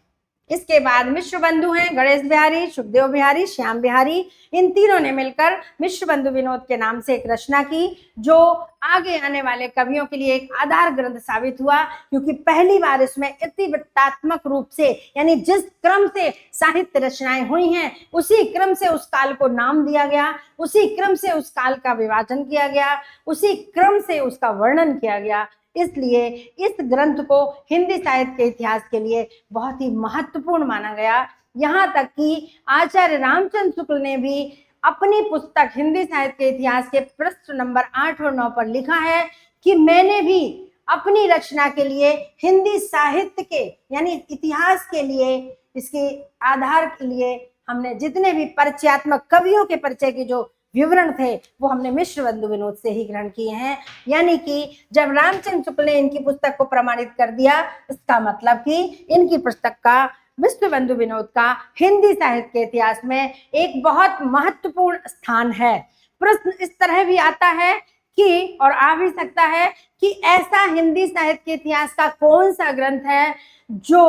इसके बाद मिश्र बंधु हैं गणेश बिहारी, सुखदेव बिहारी, श्याम बिहारी। इन तीनों ने मिलकर मिश्र बंधु विनोद के नाम से एक रचना की जो आगे आने वाले कवियों के लिए एक आधार ग्रंथ साबित हुआ, क्योंकि पहली बार इसमें इतिवृत्तात्मक रूप से, यानी जिस क्रम से साहित्य रचनाएं हुई हैं उसी क्रम से उस काल को नाम दिया गया, उसी क्रम से उस काल का विभाजन किया गया, उसी क्रम से उसका वर्णन किया गया। इसलिए इस ग्रंथ को हिंदी साहित्य के इतिहास के लिए बहुत ही महत्वपूर्ण माना गया। यहाँ तक कि आचार्य रामचंद्र शुक्ल ने भी अपनी पुस्तक हिंदी साहित्य के इतिहास के पृष्ठ नंबर 8 और 9 पर लिखा है कि मैंने भी अपनी रचना के लिए हिंदी साहित्य के, यानी इतिहास के लिए, इसके आधार के लिए हमने जितने भी परिचयात्मक कवियों के परिचय के जो विवरण थे वो हमने मिश्र बंधु विनोद से ही ग्रहण किए हैं। यानी कि जब रामचंद्र शुक्ल ने इनकी पुस्तक को प्रमाणित कर दिया, इसका मतलब कि इनकी पुस्तक का, मिश्र बंधु विनोद का हिंदी साहित्य के इतिहास में एक बहुत महत्वपूर्ण स्थान है। प्रश्न इस तरह भी आता है कि, और आ भी सकता है कि ऐसा हिंदी साहित्य के इतिहास का कौन सा ग्रंथ है जो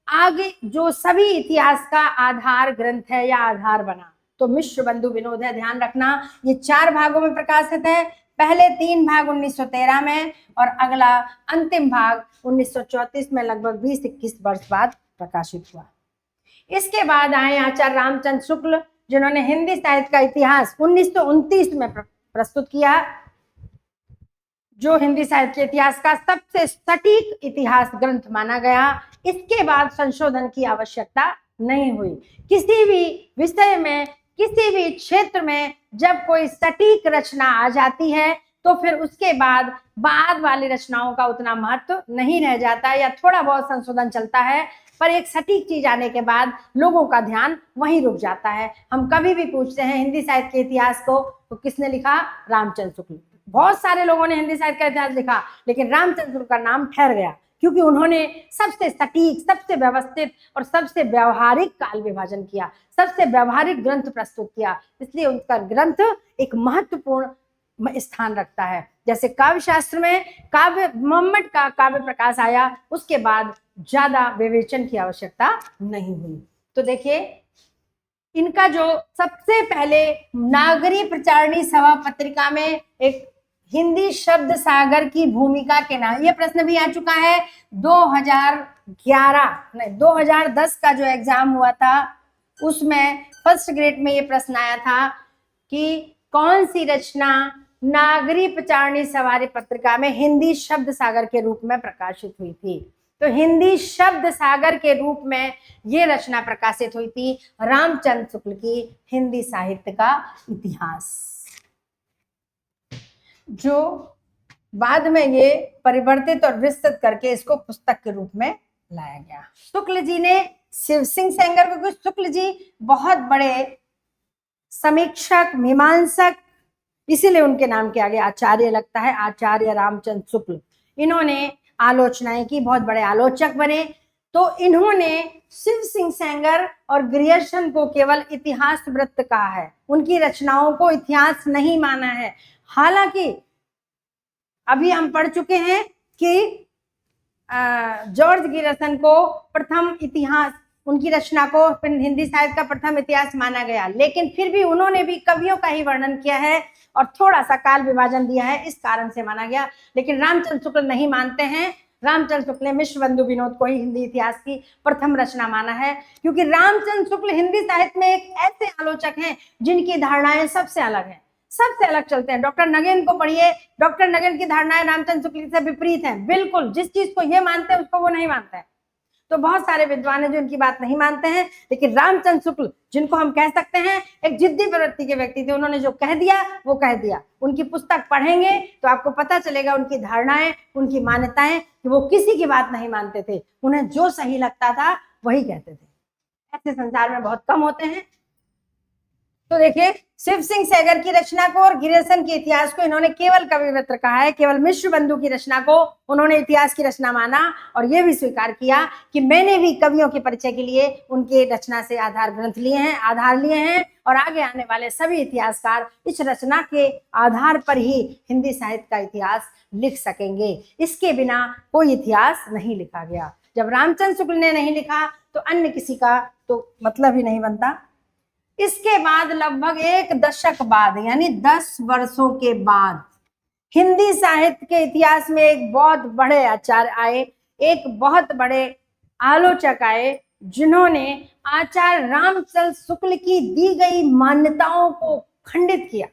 आगे, जो सभी इतिहास का आधार ग्रंथ है या आधार बना? तो मिश्र बंधु विनोद है। ध्यान रखना, ये 4 भागों में प्रकाशित है। पहले 3 भाग 1913 में और अगला अंतिम भाग 1934 में, लगभग 20-21 वर्ष बाद प्रकाशित हुआ। इसके बाद आए आचार्य रामचंद्र शुक्ल, जिन्होंने हिंदी साहित्य का इतिहास 1929 में प्रस्तुत किया, जो हिंदी साहित्य के इतिहास का सबसे सटीक इतिहास ग्रंथ माना गया। इसके बाद संशोधन की आवश्यकता नहीं हुई। किसी भी विषय में, किसी भी क्षेत्र में जब कोई सटीक रचना आ जाती है तो फिर उसके बाद वाली रचनाओं का उतना महत्व नहीं रह जाता, या थोड़ा बहुत संशोधन चलता है, पर एक सटीक चीज आने के बाद लोगों का ध्यान वहीं रुक जाता है। हम कभी भी पूछते हैं हिंदी साहित्य के इतिहास को तो किसने लिखा? रामचंद्र शुक्ल। बहुत सारे लोगों ने हिंदी साहित्य का इतिहास लिखा लेकिन रामचंद्र शुक्ल का नाम ठहर गया, क्योंकि उन्होंने सबसे सटीक, सबसे व्यवस्थित और सबसे व्यवहारिक काल विभाजन किया, सबसे व्यवहारिक ग्रंथ प्रस्तुत किया। इसलिए उनका ग्रंथ एक महत्वपूर्ण स्थान रखता है। जैसे काव्य शास्त्र में मोहम्मद का काव्य प्रकाश आया, उसके बाद ज्यादा विवेचन की आवश्यकता नहीं हुई। तो देखिए, इनका जो सबसे पहले नागरी प्रचारणी सभा पत्रिका में एक हिंदी शब्द सागर की भूमिका के नाम, ये प्रश्न भी आ चुका है। 2010 का जो एग्जाम हुआ था उसमें फर्स्ट ग्रेड में ये प्रश्न आया था कि कौन सी रचना नागरी प्रचारणी सवारी पत्रिका में हिंदी शब्द सागर के रूप में प्रकाशित हुई थी? तो हिंदी शब्द सागर के रूप में ये रचना प्रकाशित हुई थी, रामचंद्र शुक्ल की हिंदी साहित्य का इतिहास, जो बाद में ये परिवर्तित और विस्तृत करके इसको पुस्तक के रूप में लाया गया। शुक्ल जी ने शिव सिंह सेंगर, क्योंकि शुक्ल जी बहुत बड़े समीक्षक, मीमांसक, इसीलिए उनके नाम के आगे आचार्य लगता है, आचार्य रामचंद्र शुक्ल। इन्होंने आलोचनाएं की, बहुत बड़े आलोचक बने। तो इन्होंने शिव सिंह सेंगर और ग्रियर्सन को केवल इतिहास वृत्त कहा है, उनकी रचनाओं को इतिहास नहीं माना है। हालांकि अभी हम पढ़ चुके हैं कि जॉर्ज ग्रियर्सन को प्रथम इतिहास, उनकी रचना को हिंदी साहित्य का प्रथम इतिहास माना गया, लेकिन फिर भी उन्होंने भी कवियों का ही वर्णन किया है और थोड़ा सा काल विभाजन दिया है, इस कारण से माना गया। लेकिन रामचंद्र शुक्ल नहीं मानते हैं। रामचंद्र शुक्ल ने मिश्र बंधु विनोद को ही हिंदी इतिहास की प्रथम रचना माना है, क्योंकि रामचंद्र शुक्ल हिंदी साहित्य में एक ऐसे आलोचक हैं जिनकी धारणाएं सबसे अलग हैं, सबसे अलग चलते हैं। डॉक्टर नगेन को पढ़िए, डॉक्टर नगेन की धारणाएं रामचंद्र शुक्ल से विपरीत हैं, बिल्कुल। जिस चीज को ये मानते हैं उसको वो नहीं मानते हैं। तो बहुत सारे विद्वान हैं जो इनकी बात नहीं मानते हैं, लेकिन रामचंद्र शुक्ल, जिनको हम कह सकते हैं एक जिद्दी प्रवृत्ति के व्यक्ति थे, उन्होंने जो कह दिया वो कह दिया। उनकी पुस्तक पढ़ेंगे तो आपको पता चलेगा उनकी धारणाएं, उनकी मान्यताएं, कि वो किसी की बात नहीं मानते थे, उन्हें जो सही लगता था वही कहते थे। ऐसे संसार में बहुत कम होते हैं। तो देखिए, शिव सिंह सेंगर की रचना को और ग्रियर्सन के इतिहास को इन्होंने केवल कविवृत्त कहा है, केवल मिश्र बंधु की रचना को उन्होंने इतिहास की रचना माना, और यह भी स्वीकार किया कि मैंने भी कवियों के परिचय के लिए उनके रचना से आधार ग्रंथ लिए हैं, आधार लिए हैं, और आगे आने वाले सभी इतिहासकार इस रचना के आधार पर ही हिंदी साहित्य का इतिहास लिख सकेंगे। इसके बिना कोई इतिहास नहीं लिखा गया। जब रामचंद्र शुक्ल ने नहीं लिखा तो अन्य किसी का तो मतलब ही नहीं बनता। इसके बाद लगभग एक दशक बाद, यानी 10 वर्षों के बाद, हिंदी साहित्य के इतिहास में एक बहुत बड़े आचार्य आए, एक बहुत बड़े आलोचक आए, जिन्होंने आचार्य रामचंद्र शुक्ल की दी गई मान्यताओं को खंडित किया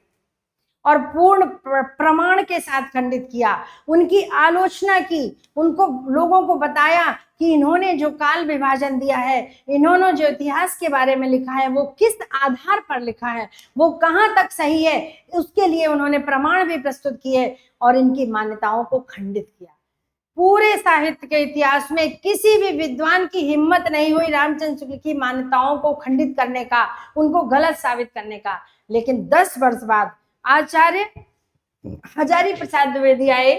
और पूर्ण प्रमाण के साथ खंडित किया, उनकी आलोचना की, उनको लोगों को बताया कि इन्होंने जो काल विभाजन दिया है, इन्होंने जो इतिहास के बारे में लिखा है, वो किस आधार पर लिखा है, वो कहाँ तक सही है, उसके लिए उन्होंने प्रमाण भी प्रस्तुत किए और इनकी मान्यताओं को खंडित किया। पूरे साहित्य के इतिहास में किसी भी विद्वान की हिम्मत नहीं हुई रामचंद्र शुक्ल की मान्यताओं को खंडित करने का, उनको गलत साबित करने का। लेकिन 10 वर्ष बाद आचार्य हजारी प्रसाद द्विवेदी आए,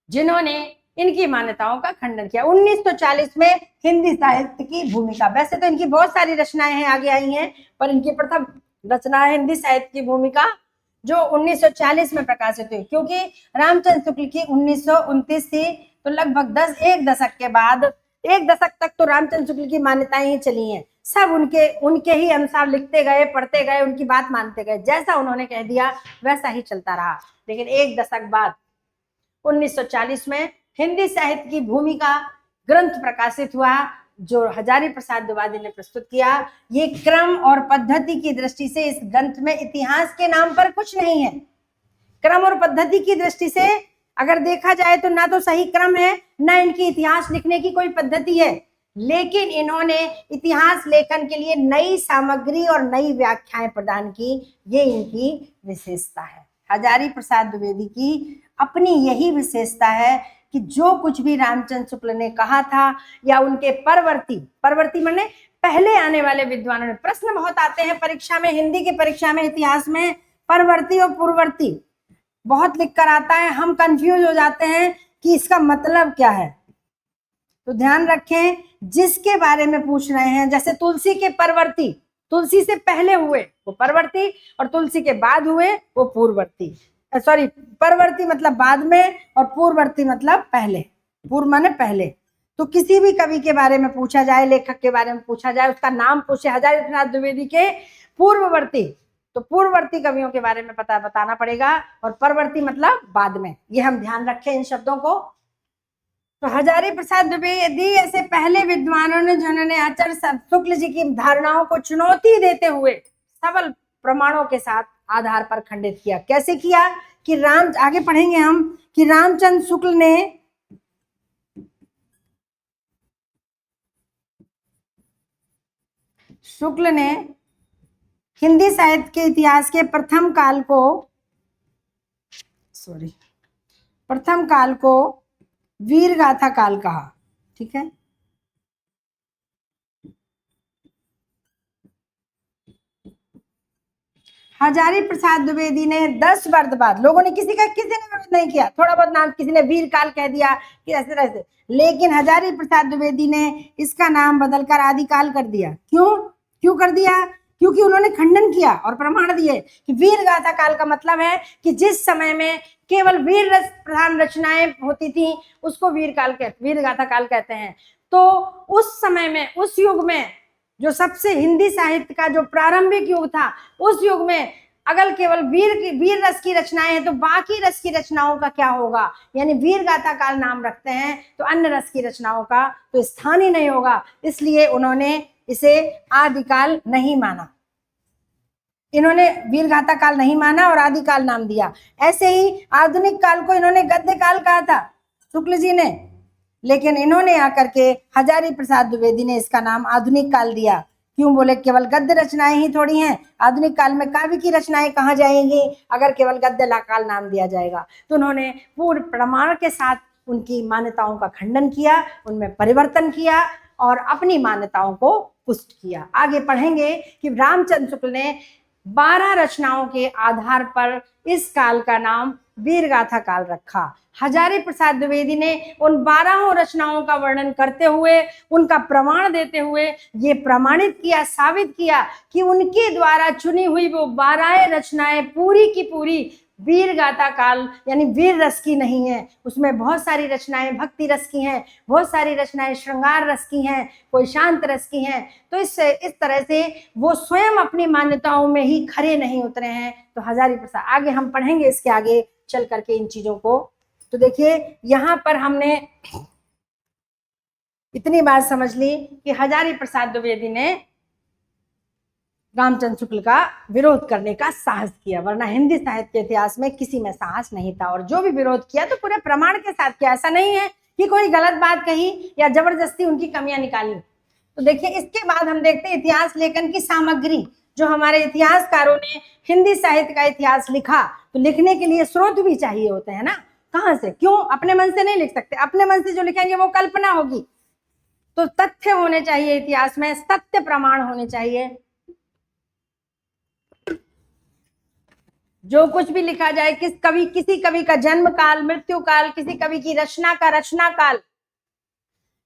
जिन्होंने इनकी मान्यताओं का खंडन किया। 1940 में हिंदी साहित्य की भूमिका, वैसे तो इनकी बहुत सारी रचनाएं हैं, आगे आई हैं, पर इनकी प्रथम रचना है हिंदी साहित्य की भूमिका, जो 1940 में प्रकाशित हुई। क्योंकि रामचंद्र शुक्ल की 1929 थी, तो लगभग एक दशक के बाद, एक दशक तक तो रामचंद्र शुक्ल की मान्यताएं ही चली हैं, सब उनके ही अनुसार लिखते गए, पढ़ते गए, उनकी बात मानते गए, जैसा उन्होंने कह दिया वैसा ही चलता रहा। लेकिन एक दशक बाद 1940 में हिंदी साहित्य की भूमिका ग्रंथ प्रकाशित हुआ, जो हजारी प्रसाद द्विवेदी ने प्रस्तुत किया। ये क्रम और पद्धति की दृष्टि से इस ग्रंथ में इतिहास के नाम पर कुछ नहीं है। क्रम और पद्धति की दृष्टि से अगर देखा जाए तो ना तो सही क्रम है, ना इनकी इतिहास लिखने की कोई पद्धति है, लेकिन इन्होंने इतिहास लेखन के लिए नई सामग्री और नई व्याख्याएं प्रदान की। ये इनकी विशेषता है। हजारी प्रसाद द्विवेदी की अपनी यही विशेषता है कि जो कुछ भी रामचंद्र शुक्ल ने कहा था, या उनके परवर्ती माने पहले आने वाले विद्वानों ने, प्रश्न बहुत आते हैं परीक्षा में, हिंदी की परीक्षा में, इतिहास में, परवर्ती और पूर्ववर्ती बहुत लिख कर आता है, हम कंफ्यूज हो जाते हैं कि इसका मतलब क्या है। तो ध्यान रखें, जिसके बारे में पूछ रहे हैं, जैसे तुलसी के परवर्ती, तुलसी से पहले हुए वो परवर्ती, और तुलसी के बाद हुए वो पूर्ववर्ती। सॉरी, परवर्ती मतलब बाद में और पूर्ववर्ती मतलब पहले। पूर्व माने पहले। तो किसी भी कवि के बारे में पूछा जाए, लेखक के बारे में पूछा जाए, उसका नाम पूछे हजारी प्रसाद द्विवेदी के पूर्ववर्ती, तो पूर्ववर्ती कवियों के बारे में बताना पड़ेगा, और परवर्ती मतलब बाद में। ये हम ध्यान रखें इन शब्दों को। तो हजारी प्रसाद द्विवेदी ऐसे पहले विद्वानों ने जिन्होंने आचार्य शुक्ल जी की धारणाओं को चुनौती देते हुए सबल प्रमाणों के साथ आधार पर खंडित किया। कैसे किया कि आगे पढ़ेंगे हम कि रामचंद्र शुक्ल ने शुक्ल ने हिंदी साहित्य के इतिहास के प्रथम काल को वीर गाथा काल कहा। ठीक है, हजारी प्रसाद द्विवेदी ने 10 वर्ष बाद, लोगों ने किसी ने विरोध नहीं किया, थोड़ा बहुत नाम किसी ने वीर काल कह दिया कि ऐसे ऐसे, लेकिन हजारी प्रसाद द्विवेदी ने इसका नाम बदलकर आदिकाल कर दिया। क्यों कर दिया? क्योंकि उन्होंने खंडन किया और प्रमाण दिए कि वीर गाथा काल का मतलब है कि जिस समय में केवल वीर रस प्रधान रचनाएं होती थी उसको वीर गाथा काल कहते हैं। तो उस समय में, उस युग में, जो सबसे हिंदी साहित्य का जो प्रारंभिक युग था, उस युग में अगर केवल वीर रस की रचनाएं हैं तो बाकी रस की रचनाओं का क्या होगा? यानी वीर गाथा काल नाम रखते हैं तो अन्य रस की रचनाओं का तो स्थान ही नहीं होगा, इसलिए उन्होंने इसे आदिकाल नहीं माना। इन्होंने वीर गाथा काल नहीं माना और आदिकाल नाम दिया। ऐसे ही आधुनिक काल को इन्होंने गद्य काल कहा था शुक्ल जी ने, लेकिन इन्होंने आकर के हजारी प्रसाद द्विवेदी ने इसका नाम आधुनिक काल दिया। क्यों? बोले केवल गद्य रचनाएं ही थोड़ी हैं, आधुनिक काल में काव्य की रचनाएं कहाँ जाएंगी अगर केवल गद्य काल नाम दिया जाएगा। तो उन्होंने पूर्ण प्रमाण के साथ उनकी मान्यताओं का खंडन किया, उनमें परिवर्तन किया और अपनी मान्यताओं को पुष्ट किया। आगे पढ़ेंगे कि रामचंद्र शुक्ल ने 12 रचनाओं के आधार पर इस काल का नाम वीर गाथा काल रखा। हजारी प्रसाद द्विवेदी ने उन 12 रचनाओं का वर्णन करते हुए, उनका प्रमाण देते हुए ये प्रमाणित किया, साबित किया कि उनके द्वारा चुनी हुई वो 12 रचनाएं पूरी की पूरी वीर गाथा काल यानी वीर रस की नहीं है। उसमें बहुत सारी रचनाएं भक्ति रस की हैं, बहुत सारी रचनाएं श्रृंगार रस की हैं, कोई शांत रस की हैं। तो इस तरह से वो स्वयं अपनी मान्यताओं में ही खरे नहीं उतरे हैं। तो हजारी प्रसाद, आगे हम पढ़ेंगे इसके आगे चल करके इन चीजों को। तो देखिए यहाँ पर हमने इतनी बात समझ ली कि हजारी प्रसाद द्विवेदी ने रामचंद्र शुक्ल का विरोध करने का साहस किया, वरना हिंदी साहित्य के इतिहास में किसी में साहस नहीं था। और जो भी विरोध किया तो पूरे प्रमाण के साथ किया, ऐसा नहीं है कि कोई गलत बात कही या जबरदस्ती उनकी कमियां निकाली। तो देखिए इसके बाद हम देखते हैं इतिहास लेखन की सामग्री। जो हमारे इतिहासकारों ने हिंदी साहित्य का इतिहास लिखा, तो लिखने के लिए स्रोत भी चाहिए होते हैं ना। कहाँ से? क्यों? अपने मन से नहीं लिख सकते, अपने मन से जो लिखेंगे वो कल्पना होगी। तो तथ्य होने चाहिए इतिहास में, सत्य प्रमाण होने चाहिए। जो कुछ भी लिखा जाए, किसी कवि का जन्म काल, मृत्यु काल, किसी कवि की रचना का रचना काल,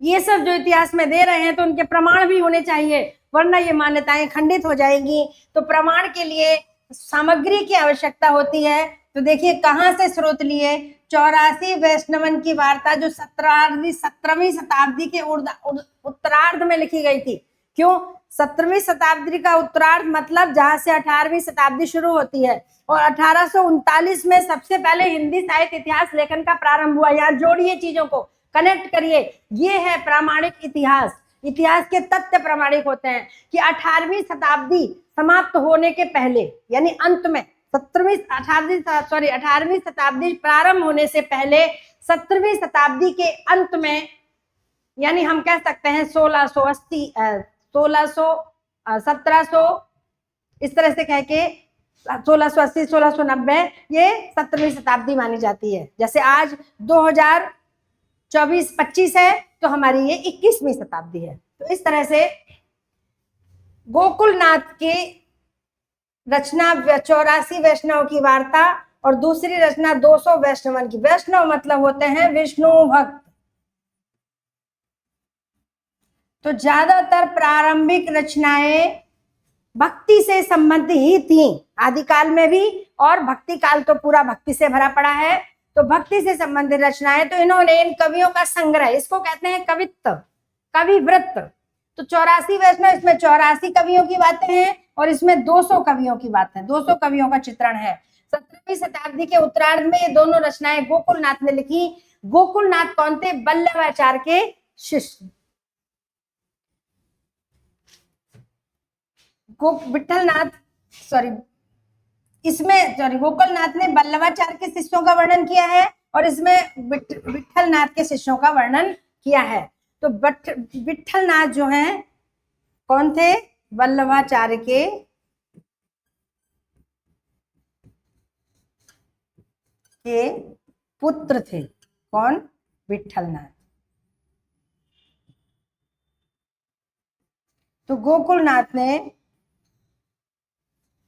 ये सब जो इतिहास में दे रहे हैं तो उनके प्रमाण भी होने चाहिए, वरना ये मान्यताएं खंडित हो जाएंगी। तो प्रमाण के लिए सामग्री की आवश्यकता होती है। तो देखिए कहाँ से स्रोत लिए। 84 वैष्णवन की वार्ता जो 17वीं शताब्दी के उत्तरार्ध में लिखी गई थी। क्यों? 17वीं शताब्दी का उत्तरार्ध मतलब जहां से 18वीं शताब्दी शुरू होती है, और 1839 में सबसे पहले हिंदी साहित्य इतिहास लेखन का प्रारंभ हुआ। यहाँ जोड़िए चीजों को, कनेक्ट करिए। ये है प्रामाणिक इतिहास। इतिहास के तथ्य प्रामाणिक होते हैं कि 18वीं शताब्दी समाप्त होने के पहले, यानी अंत में 18वीं शताब्दी प्रारंभ होने से पहले 17वीं शताब्दी के अंत में, यानी हम कह सकते हैं 1680, 1700, इस तरह से कह के 1680, 1690 ये 17वीं शताब्दी मानी जाती है। जैसे आज 2024-25 है तो हमारी ये 21वीं शताब्दी है। तो इस तरह से गोकुलनाथ की रचना 84 वैष्णव की वार्ता और दूसरी रचना 200 वैष्णवन की। वैष्णव मतलब होते हैं विष्णु भक्त। तो ज्यादातर प्रारंभिक रचनाएं भक्ति से संबंधित ही थी, आदिकाल में भी, और भक्ति काल तो पूरा भक्ति से भरा पड़ा है। तो भक्ति से संबंधित रचनाएं, तो इन्होंने इन कवियों का संग्रह, इसको कहते हैं कवित्व, कविवृत्त। तो 84 वैष्णव, इसमें 84 कवियों की बातें हैं और इसमें 200 कवियों की बातें, 200 कवियों का चित्रण है। 17वीं शताब्दी के उत्तरार्ध में ये दोनों रचनाएं गोकुलनाथ ने लिखी। गोकुलनाथ कौन थे? वल्लभाचार्य के शिष्य। गोकुलनाथ ने वल्लभाचार्य के शिष्यों का वर्णन किया है और इसमें विट्ठलनाथ के शिष्यों का वर्णन किया है। तो विट्ठलनाथ जो हैं कौन थे? वल्लभाचार्य के पुत्र थे। कौन? विठलनाथ। तो गोकुलनाथ ने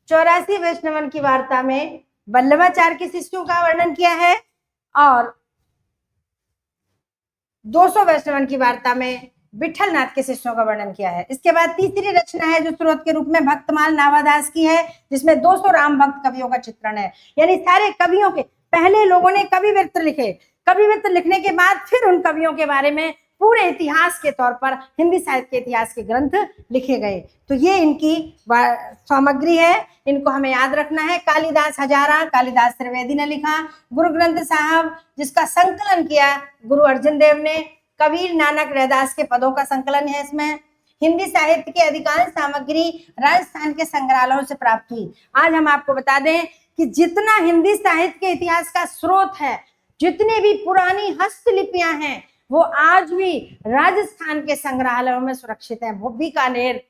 84 वैष्णवन की वार्ता में वल्लभाचार्य के शिष्यों का वर्णन किया है और 200 वैष्णवन की वार्ता में विठलनाथ के शिष्यों का वर्णन किया है। इसके बाद तीसरी रचना है जो स्रोत के रूप में भक्तमाल नावादास की है, जिसमें 200 राम भक्त कवियों का चित्रण है। यानी सारे कवियों के, पहले लोगों ने कवि वृत्त लिखे, कवि वृत्त लिखने के बाद फिर उन कवियों के बारे में पूरे इतिहास के तौर पर हिंदी साहित्य के इतिहास के ग्रंथ लिखे गए। तो ये इनकी सामग्री है, इनको हमें याद रखना है। कालिदास हजारा, कालिदास त्रिवेदी ने लिखा। गुरु ग्रंथ साहब जिसका संकलन किया गुरु अर्जन देव ने, कबीर नानक रैदास के पदों का संकलन है इसमें। हिंदी साहित्य की अधिकांश सामग्री राजस्थान के संग्रहालयों से प्राप्त हुई। आज हम आपको बता दें कि जितना हिंदी साहित्य के इतिहास का स्रोत है, जितनी भी पुरानी हस्तलिपियां हैं, वो आज भी राजस्थान के संग्रहालयों में सुरक्षित हैं। वो बीकानेर,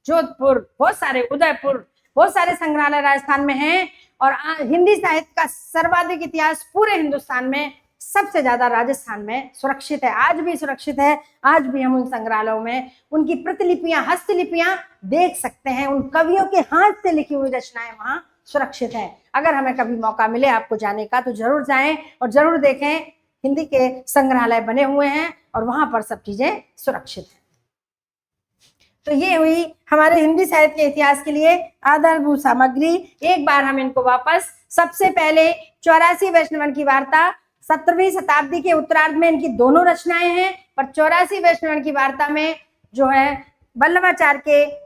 जोधपुर, बहुत सारे, उदयपुर, बहुत सारे संग्रहालय राजस्थान में हैं। और हिंदी साहित्य का सर्वाधिक इतिहास पूरे हिंदुस्तान में सबसे ज्यादा राजस्थान में सुरक्षित है, आज भी सुरक्षित है। आज भी हम उन संग्रहालयों में उनकी प्रतिलिपियां, हस्तलिपियां देख सकते हैं। उन कवियों के हाथ से लिखी हुई रचनाएं वहां सुरक्षित है। अगर हमें कभी मौका मिले आपको जाने का तो जरूर जाएं और जरूर देखें। हिंदी के संग्रहालय बने हुए हैं और वहां पर सब चीजें सुरक्षित हैं। तो ये हुई हमारे हिंदी साहित्य के इतिहास के लिए आधारभूत सामग्री। एक बार हम इनको वापस, सबसे पहले 84 वैष्णवन की वार्ता, 17वीं शताब्दी के उत्तरार्ध में इनकी दोनों रचनाएं हैं। पर 84 वैष्णवन की वार्ता में जो है वल्लभाचार्य के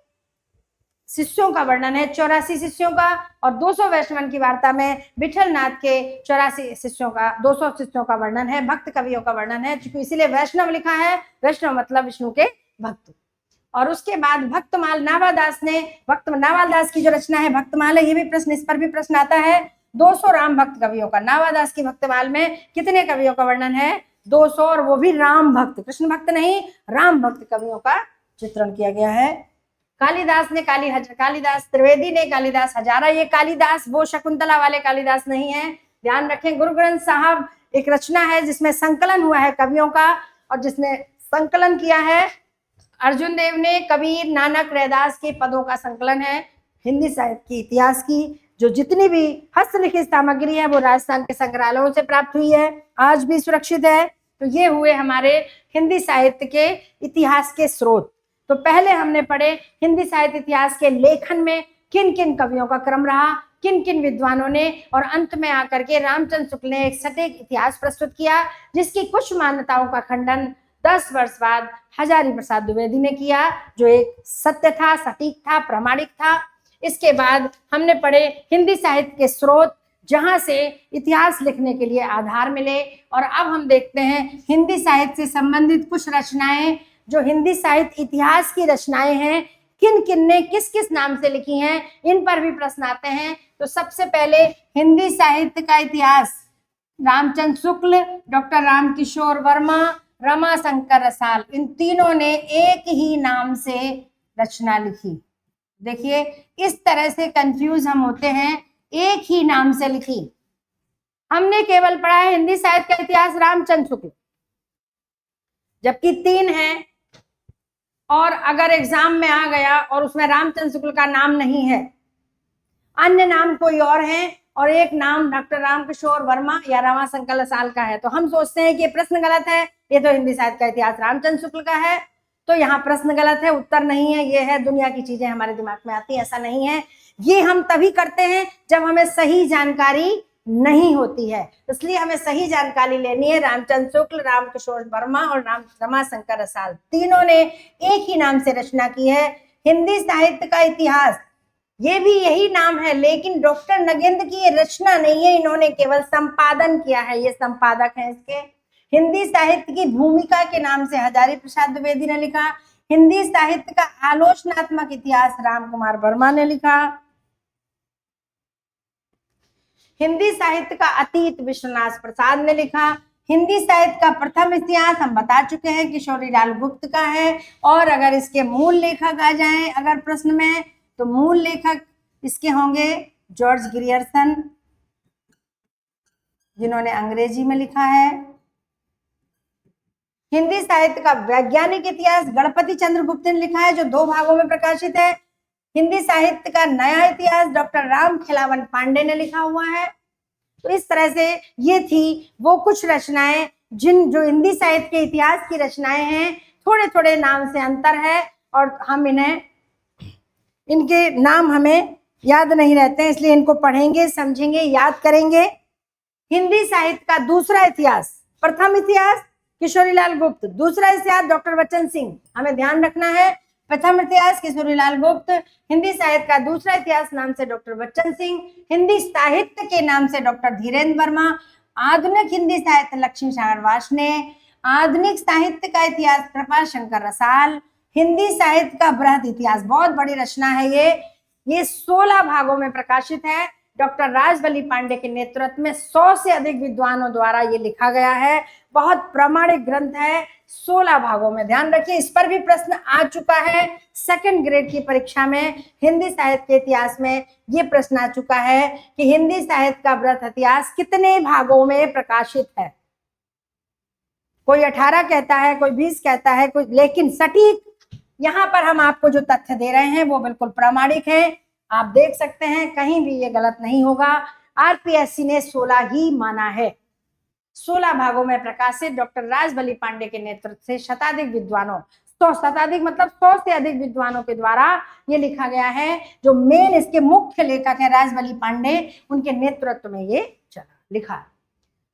शिष्यों का वर्णन है, 84 शिष्यों का, और 200 वैष्णवन की वार्ता में विठलनाथ के 84 शिष्यों का, 200 शिष्यों का वर्णन है, भक्त कवियों का वर्णन है। क्योंकि इसीलिए वैष्णव लिखा है, वैष्णव मतलब विष्णु के भक्त। और उसके बाद भक्तमाल नावादास ने, भक्त नावादास की जो रचना है भक्तमाल है, ये भी प्रश्न, इस पर भी प्रश्न आता है। 200 राम भक्त कवियों का, नावादास की भक्तमाल में कितने कवियों का वर्णन है? 200, और वो भी राम भक्त, कृष्ण भक्त नहीं, राम भक्त कवियों का चित्रण किया गया है। कालिदास ने कालिदास त्रिवेदी ने, कालिदास हजारा, ये कालिदास वो शकुंतला वाले कालिदास नहीं है, ध्यान रखें। गुरु ग्रंथ साहब एक रचना है जिसमें संकलन हुआ है कवियों का, और जिसने संकलन किया है अर्जुन देव ने, कबीर नानक रैदास के पदों का संकलन है। हिंदी साहित्य की इतिहास की जो जितनी भी हस्तलिखित सामग्री है वो राजस्थान के संग्रहालयों से प्राप्त हुई है, आज भी सुरक्षित है। तो ये हुए हमारे हिंदी साहित्य के इतिहास के स्रोत। तो पहले हमने पढ़े हिंदी साहित्य इतिहास के लेखन में किन किन कवियों का क्रम रहा, किन किन विद्वानों ने, और अंत में आकर के रामचंद्र शुक्ल ने एक सटीक इतिहास प्रस्तुत किया, जिसकी कुछ मान्यताओं का खंडन 10 वर्ष बाद हजारी प्रसाद द्विवेदी ने किया, जो एक सत्य था, सटीक था, प्रामाणिक था। इसके बाद हमने पढ़े हिंदी साहित्य के स्रोत, जहां से इतिहास लिखने के लिए आधार मिले। और अब हम देखते हैं हिंदी साहित्य से संबंधित कुछ रचनाएं, जो हिंदी साहित्य इतिहास की रचनाएं हैं, किन किन ने किस किस नाम से लिखी हैं, इन पर भी प्रश्न आते हैं। तो सबसे पहले हिंदी साहित्य का इतिहास, रामचंद्र शुक्ल, डॉक्टर रामकिशोर वर्मा, रमाशंकर रसाल, इन तीनों ने एक ही नाम से रचना लिखी। देखिए इस तरह से कंफ्यूज हम होते हैं, एक ही नाम से लिखी। हमने केवल पढ़ा है हिंदी साहित्य का इतिहास रामचंद्र शुक्ल, जबकि 3 हैं, और अगर एग्जाम में आ गया और उसमें रामचंद्र शुक्ल का नाम नहीं है, अन्य नाम कोई और है, और एक नाम डॉक्टर रामकिशोर वर्मा या रमाशंकर रसाल का है, तो हम सोचते हैं कि ये प्रश्न गलत है, ये तो हिंदी साहित्य का इतिहास रामचंद्र शुक्ल का है। तो यहाँ प्रश्न गलत है, उत्तर नहीं है, ये है दुनिया की चीजें हमारे दिमाग में आती है, ऐसा नहीं है। ये हम तभी करते हैं जब हमें सही जानकारी नहीं होती है, इसलिए हमें सही जानकारी लेनी है। रामचंद्र शुक्ल, रामकिशोर वर्मा और रमाशंकर रसाल, तीनों ने एक ही नाम से रचना की है। हिंदी साहित्य का इतिहास, ये भी यही नाम है, लेकिन डॉक्टर नगेंद्र की ये रचना नहीं है, इन्होंने केवल संपादन किया है, ये संपादक हैं इसके। हिंदी साहित्य की भूमिका के नाम से हजारी प्रसाद द्विवेदी ने लिखा। हिंदी साहित्य का आलोचनात्मक इतिहास राम कुमार वर्मा ने लिखा। हिंदी साहित्य का अतीत विश्वनाथ प्रसाद ने लिखा। हिंदी साहित्य का प्रथम इतिहास हम बता चुके हैं किशोरीलाल गुप्त का है। और अगर इसके मूल लेखक आ जाएं अगर प्रश्न में, तो मूल लेखक इसके होंगे जॉर्ज ग्रियर्सन, जिन्होंने अंग्रेजी में लिखा है। हिंदी साहित्य का वैज्ञानिक इतिहास गणपति चंद्र गुप्त ने लिखा है, जो 2 भागों में प्रकाशित है। हिंदी साहित्य का नया इतिहास डॉक्टर राम खिलावन पांडे ने लिखा हुआ है। तो इस तरह से ये थी वो कुछ रचनाएं जो हिंदी साहित्य के इतिहास की रचनाएं हैं। थोड़े थोड़े नाम से अंतर है और हम इनके नाम हमें याद नहीं रहते हैं, इसलिए इनको पढ़ेंगे, समझेंगे, याद करेंगे। हिंदी साहित्य का दूसरा इतिहास, प्रथम इतिहास किशोरीलाल गुप्त, दूसरा इतिहास डॉक्टर बच्चन सिंह। हमें ध्यान रखना है, प्रथम इतिहास किशोरीलाल गुप्त, हिंदी साहित्य का दूसरा इतिहास नाम से डॉक्टर बच्चन सिंह, हिंदी साहित्य के नाम से डॉक्टर धीरेन्द्र वर्मा, आधुनिक हिंदी साहित्य लक्ष्मी सागर वार्ष्णेय, आधुनिक साहित्य का इतिहास कृपाशंकर रसाल, हिंदी साहित्य का बृहद इतिहास, बहुत बड़ी रचना है ये 16 भागों में प्रकाशित है। डॉक्टर राजबली पांडे के नेतृत्व में 100 से अधिक विद्वानों द्वारा ये लिखा गया है। बहुत प्रामाणिक ग्रंथ है, 16 भागों में। ध्यान रखिए, इस पर भी प्रश्न आ चुका है सेकंड ग्रेड की परीक्षा में। हिंदी साहित्य के इतिहास में ये प्रश्न आ चुका है कि हिंदी साहित्य का बृहद इतिहास कितने भागों में प्रकाशित है। कोई 18 कहता है, कोई 20 कहता है, कोई, लेकिन सटीक यहाँ पर हम आपको जो तथ्य दे रहे हैं वो बिल्कुल प्रामाणिक है। आप देख सकते हैं, कहीं भी ये गलत नहीं होगा। आरपीएससी ने 16 ही माना है। 16 भागों में प्रकाशित डॉक्टर राजबली पांडे के नेतृत्व से शताधिक विद्वानों, 100 शताधिक मतलब 100 से अधिक विद्वानों के द्वारा ये लिखा गया है। जो मेन इसके मुख्य लेखक है राजबली पांडे, उनके नेतृत्व में ये चला लिखा है।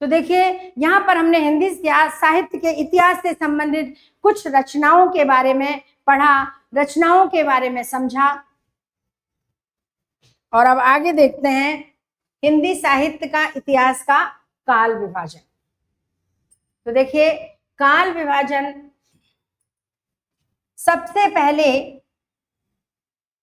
तो देखिए, यहाँ पर हमने हिंदी साहित्य के इतिहास से संबंधित कुछ रचनाओं के बारे में पढ़ा, रचनाओं के बारे में समझा। और अब आगे देखते हैं हिंदी साहित्य का इतिहास का काल विभाजन। तो देखिए, काल विभाजन सबसे पहले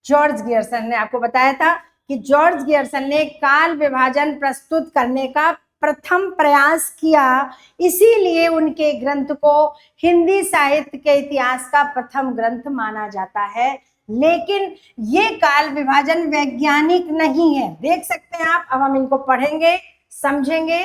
जॉर्ज गियर्सन ने, आपको बताया था कि जॉर्ज गियर्सन ने काल विभाजन प्रस्तुत करने का प्रथम प्रयास किया, इसीलिए उनके ग्रंथ को हिंदी साहित्य के इतिहास का प्रथम ग्रंथ माना जाता है। लेकिन ये काल विभाजन वैज्ञानिक नहीं है, देख सकते हैं आप। अब हम इनको पढ़ेंगे, समझेंगे,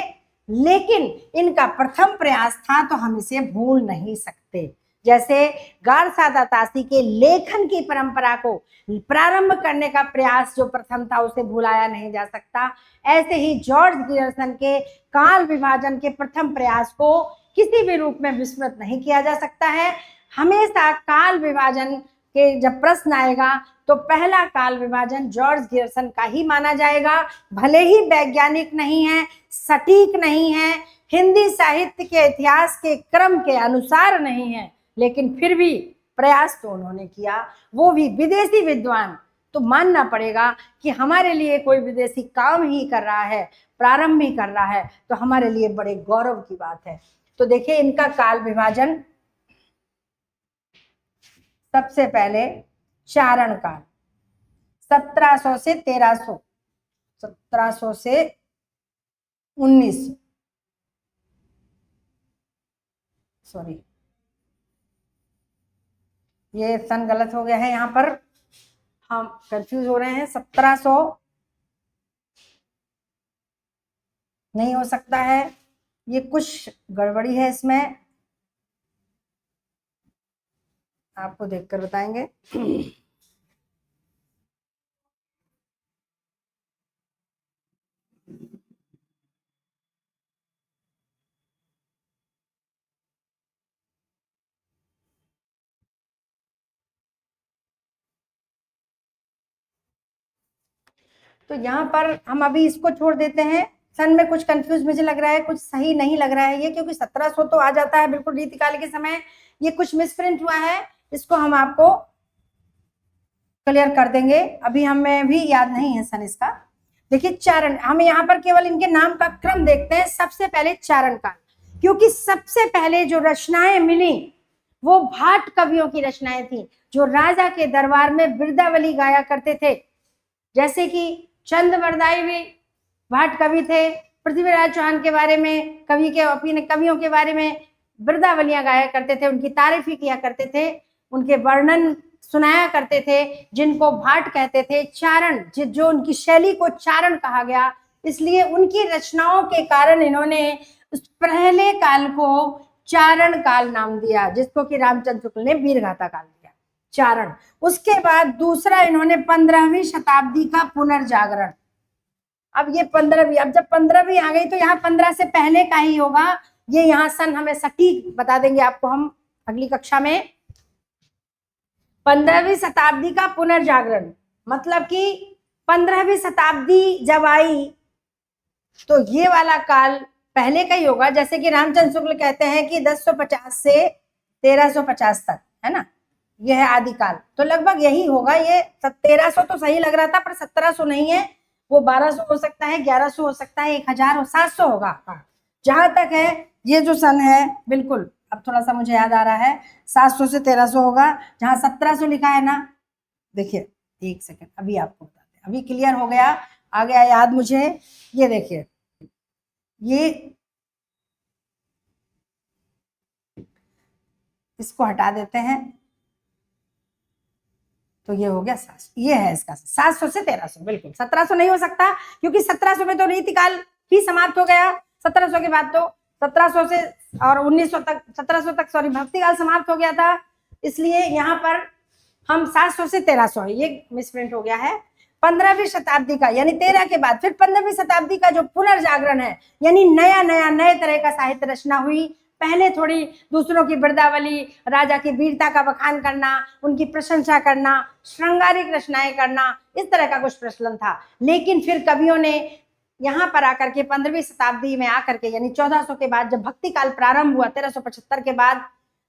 लेकिन इनका प्रथम प्रयास था तो हम इसे भूल नहीं सकते। जैसे गारसादा तासी के लेखन की परंपरा को प्रारंभ करने का प्रयास जो प्रथम था उसे भुलाया नहीं जा सकता, ऐसे ही जॉर्ज गियर्सन के काल विभाजन के प्रथम प्रयास को किसी भी रूप में विस्मृत नहीं किया जा सकता है। हमेशा काल विभाजन के जब प्रश्न आएगा तो पहला काल विभाजन जॉर्ज गियर्सन का ही माना जाएगा। भले ही वैज्ञानिक नहीं है, सटीक नहीं है, हिंदी साहित्य के इतिहास के क्रम के अनुसार नहीं है, लेकिन फिर भी प्रयास तो उन्होंने किया, वो भी विदेशी विद्वान। तो मानना पड़ेगा कि हमारे लिए कोई विदेशी काम ही कर रहा है, प्रारंभ ही कर रहा है, तो हमारे लिए बड़े गौरव की बात है। तो देखिए, इनका काल विभाजन सबसे पहले चारण काल 1700 से 1300, 1700 से 1900, सॉरी ये सन गलत हो गया है, यहाँ पर हम कंफ्यूज हो रहे हैं। 1700 नहीं हो सकता है, ये कुछ गड़बड़ी है इसमें, आपको देखकर बताएंगे। तो यहाँ पर हम अभी इसको छोड़ देते हैं। सन में कुछ कंफ्यूज मुझे लग रहा है, कुछ सही नहीं लग रहा है ये, क्योंकि 1700 तो आ जाता है बिल्कुल रीतिकाल के समय। ये कुछ मिसप्रिंट हुआ है, इसको हम आपको क्लियर कर देंगे। अभी हमें भी याद नहीं है सन इसका। देखिए, चारण, हम यहाँ पर केवल इनके नाम का क्रम देखते हैं। सबसे पहले चारण काल, क्योंकि सबसे पहले जो रचनाएं मिली वो भाट कवियों की रचनाएं थी, जो राजा के दरबार में बिरदावली गाया करते थे। जैसे कि चंद बरदाई भी भाट कवि थे, पृथ्वीराज चौहान के बारे में, कवियों के बारे में वृद्धावलियां गाया करते थे, उनकी तारीफी किया करते थे, उनके वर्णन सुनाया करते थे, जिनको भाट कहते थे, चारण, जो उनकी शैली को चारण कहा गया। इसलिए उनकी रचनाओं के कारण इन्होंने उस पहले काल को चारण काल नाम दिया, जिसको कि रामचंद्र शुक्ल ने वीरगाथा काल दिया, चारण। उसके बाद दूसरा इन्होंने 15वीं शताब्दी का पुनर्जागरण। अब ये 15वीं, अब जब 15वीं आ गई तो यहाँ 15 से पहले का ही होगा, ये यहाँ सन हमें सटीक बता देंगे आपको हम अगली कक्षा में। 15वीं शताब्दी का पुनर्जागरण मतलब कि 15वीं शताब्दी जब आई तो ये वाला काल पहले का ही होगा। जैसे कि रामचंद्र शुक्ल कहते हैं कि 1050 से 1350 तक, है ना, यह है आदिकाल, तो लगभग यही होगा। ये 1300 तो सही लग रहा था, पर 1700 नहीं है, वो 1200 हो सकता है, 1100 हो सकता है, 1000 हो, 700 होगा। जहां तक है ये जो सन है, बिल्कुल अब थोड़ा सा मुझे याद आ रहा है, 700 से 1300 होगा। जहां 1700 लिखा है ना, देखिए एक सेकंड, अभी आपको बताते हैं, अभी क्लियर हो गया, आ गया याद मुझे। ये देखिए, ये इसको हटा देते हैं तो ये हो गया 700, ये है इसका 700 से 1300, बिल्कुल 1700 नहीं हो सकता, क्योंकि 1700 में तो रीतिकाल ही समाप्त हो गया। 1700 के बाद तो 1700 से और 1900 तक, 1700 तक सॉरी, भक्ति काल समाप्त हो गया था। इसलिए यहाँ पर हम 700 से 1300 है, ये मिसप्रिंट हो गया है। 15वीं शताब्दी का यानी 13 के बाद फिर 15वीं शताब्दी का जो पुनर्जागरण है, यानी नए तरह का साहित्य रचना हुई। पहले थोड़ी दूसरों की वृद्धावली, राजा की वीरता का बखान करना, उनकी प्रशंसा करना, श्रृंगारिक रचनाएं करना, इस तरह का कुछ प्रचलन था। लेकिन फिर कवियों ने यहाँ पर आकर के 15वीं शताब्दी में आकर के, यानी 1400 के बाद जब भक्ति काल प्रारंभ हुआ, 1375 के बाद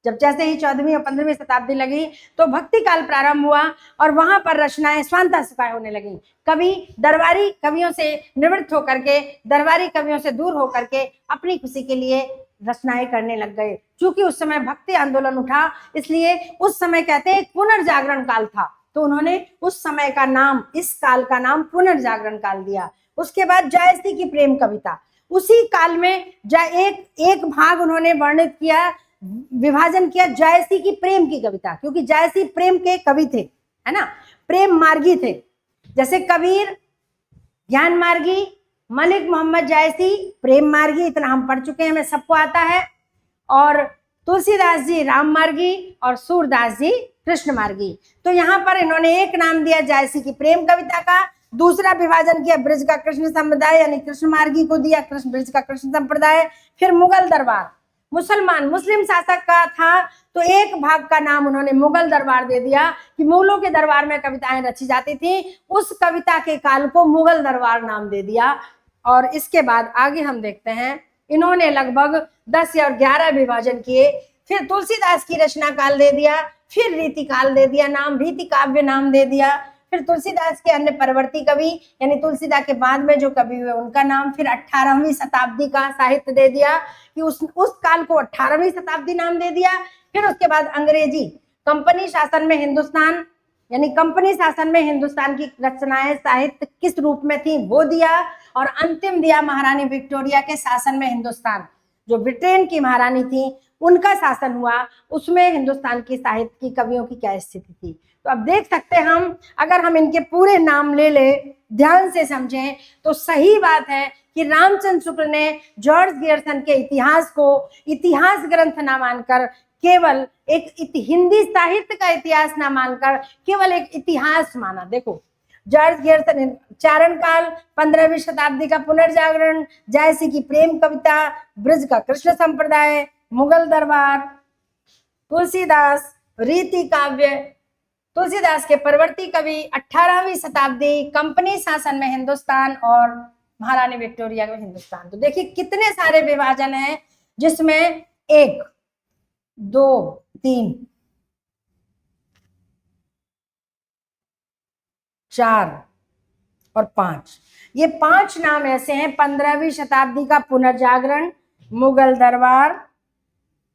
जब जैसे ही 14वीं और 15वीं शताब्दी लगी तो भक्ति काल प्रारंभ हुआ और वहां पर रचनाएं स्वांतः सुखाय होने लगी। कवि दरबारी कवियों से निवृत्त होकर के, दरबारी कवियों से दूर होकर के अपनी खुशी के लिए रचनाएं करने लग गए। क्योंकि उस समय भक्ति आंदोलन उठा, इसलिए उस समय कहते हैं पुनर्जागरण काल था, तो उन्होंने उस समय का नाम, इस काल का नाम पुनर्जागरण काल दिया। उसके बाद जायसी की प्रेम कविता, उसी काल में एक भाग उन्होंने वर्णित किया, विभाजन किया जायसी की प्रेम की कविता, क्योंकि जायसी प्रेम के कवि थे, है ना, प्रेम मार्गी थे। जैसे कबीर ज्ञान मार्गी, मलिक मोहम्मद जायसी प्रेम मार्गी, इतना हम पढ़ चुके हैं, हमें सबको आता है। और तुलसीदास जी राम मार्गी और सूरदास जी कृष्ण मार्गी। तो यहाँ पर इन्होंने एक नाम दिया जायसी की प्रेम कविता का, दूसरा विभाजन किया ब्रज का कृष्ण संप्रदाय यानी कृष्ण मार्गी को दिया ब्रज का कृष्ण संप्रदाय। फिर मुगल दरबार, मुस्लिम शासक का था, तो एक भाग का नाम उन्होंने मुगल दरबार दे दिया कि मुगलों के दरबार में कविताएं रची जाती थी, उस कविता के काल को मुगल दरबार नाम दे दिया। और इसके बाद आगे हम देखते हैं, इन्होंने लगभग 10 या 11 विभाजन किए। फिर तुलसीदास की रचना काल दे दिया, फिर रीति काल दे दिया नाम, रीति काव्य नाम दे दिया। फिर तुलसीदास के अन्य परवर्ती कवि यानी तुलसीदास के बाद में जो कवि हुए उनका नाम, फिर 18वीं शताब्दी का साहित्य दे दिया कि उस काल को 18वीं शताब्दी नाम दे दिया। फिर उसके बाद अंग्रेजी कंपनी शासन में हिंदुस्तान, यानी कंपनी शासन में हिंदुस्तान की रचनाएं साहित्य किस रूप में थी वो दिया। और अंतिम दिया महारानी विक्टोरिया के शासन में हिंदुस्तान, जो ब्रिटेन की महारानी थी उनका शासन हुआ, उसमें हिंदुस्तान की साहित्य की कवियों की क्या स्थिति थी। तो अब देख सकते हैं हम, अगर हम इनके पूरे नाम ले ले, ध्यान से समझें, तो सही बात है कि रामचंद्र शुक्ल ने जॉर्ज गियर्सन के इतिहास को इतिहास ग्रंथ ना मानकर, केवल एक हिंदी साहित्य का इतिहास ना मानकर केवल एक इतिहास माना। देखो जॉर्ज गियर्सन चारण काल, 15वीं शताब्दी का पुनर्जागरण, जायसी की प्रेम कविता, ब्रज का कृष्ण संप्रदाय, मुगल दरबार, तुलसीदास, रीति काव्य, तुलसीदास के परवर्ती कवि, 18वीं शताब्दी, कंपनी शासन में हिंदुस्तान और महारानी विक्टोरिया में हिंदुस्तान। तो देखिए कितने सारे विभाजन हैं, जिसमें 1, 2, 3, 4 और 5, ये 5 नाम ऐसे हैं। 15वीं शताब्दी का पुनर्जागरण, मुगल दरबार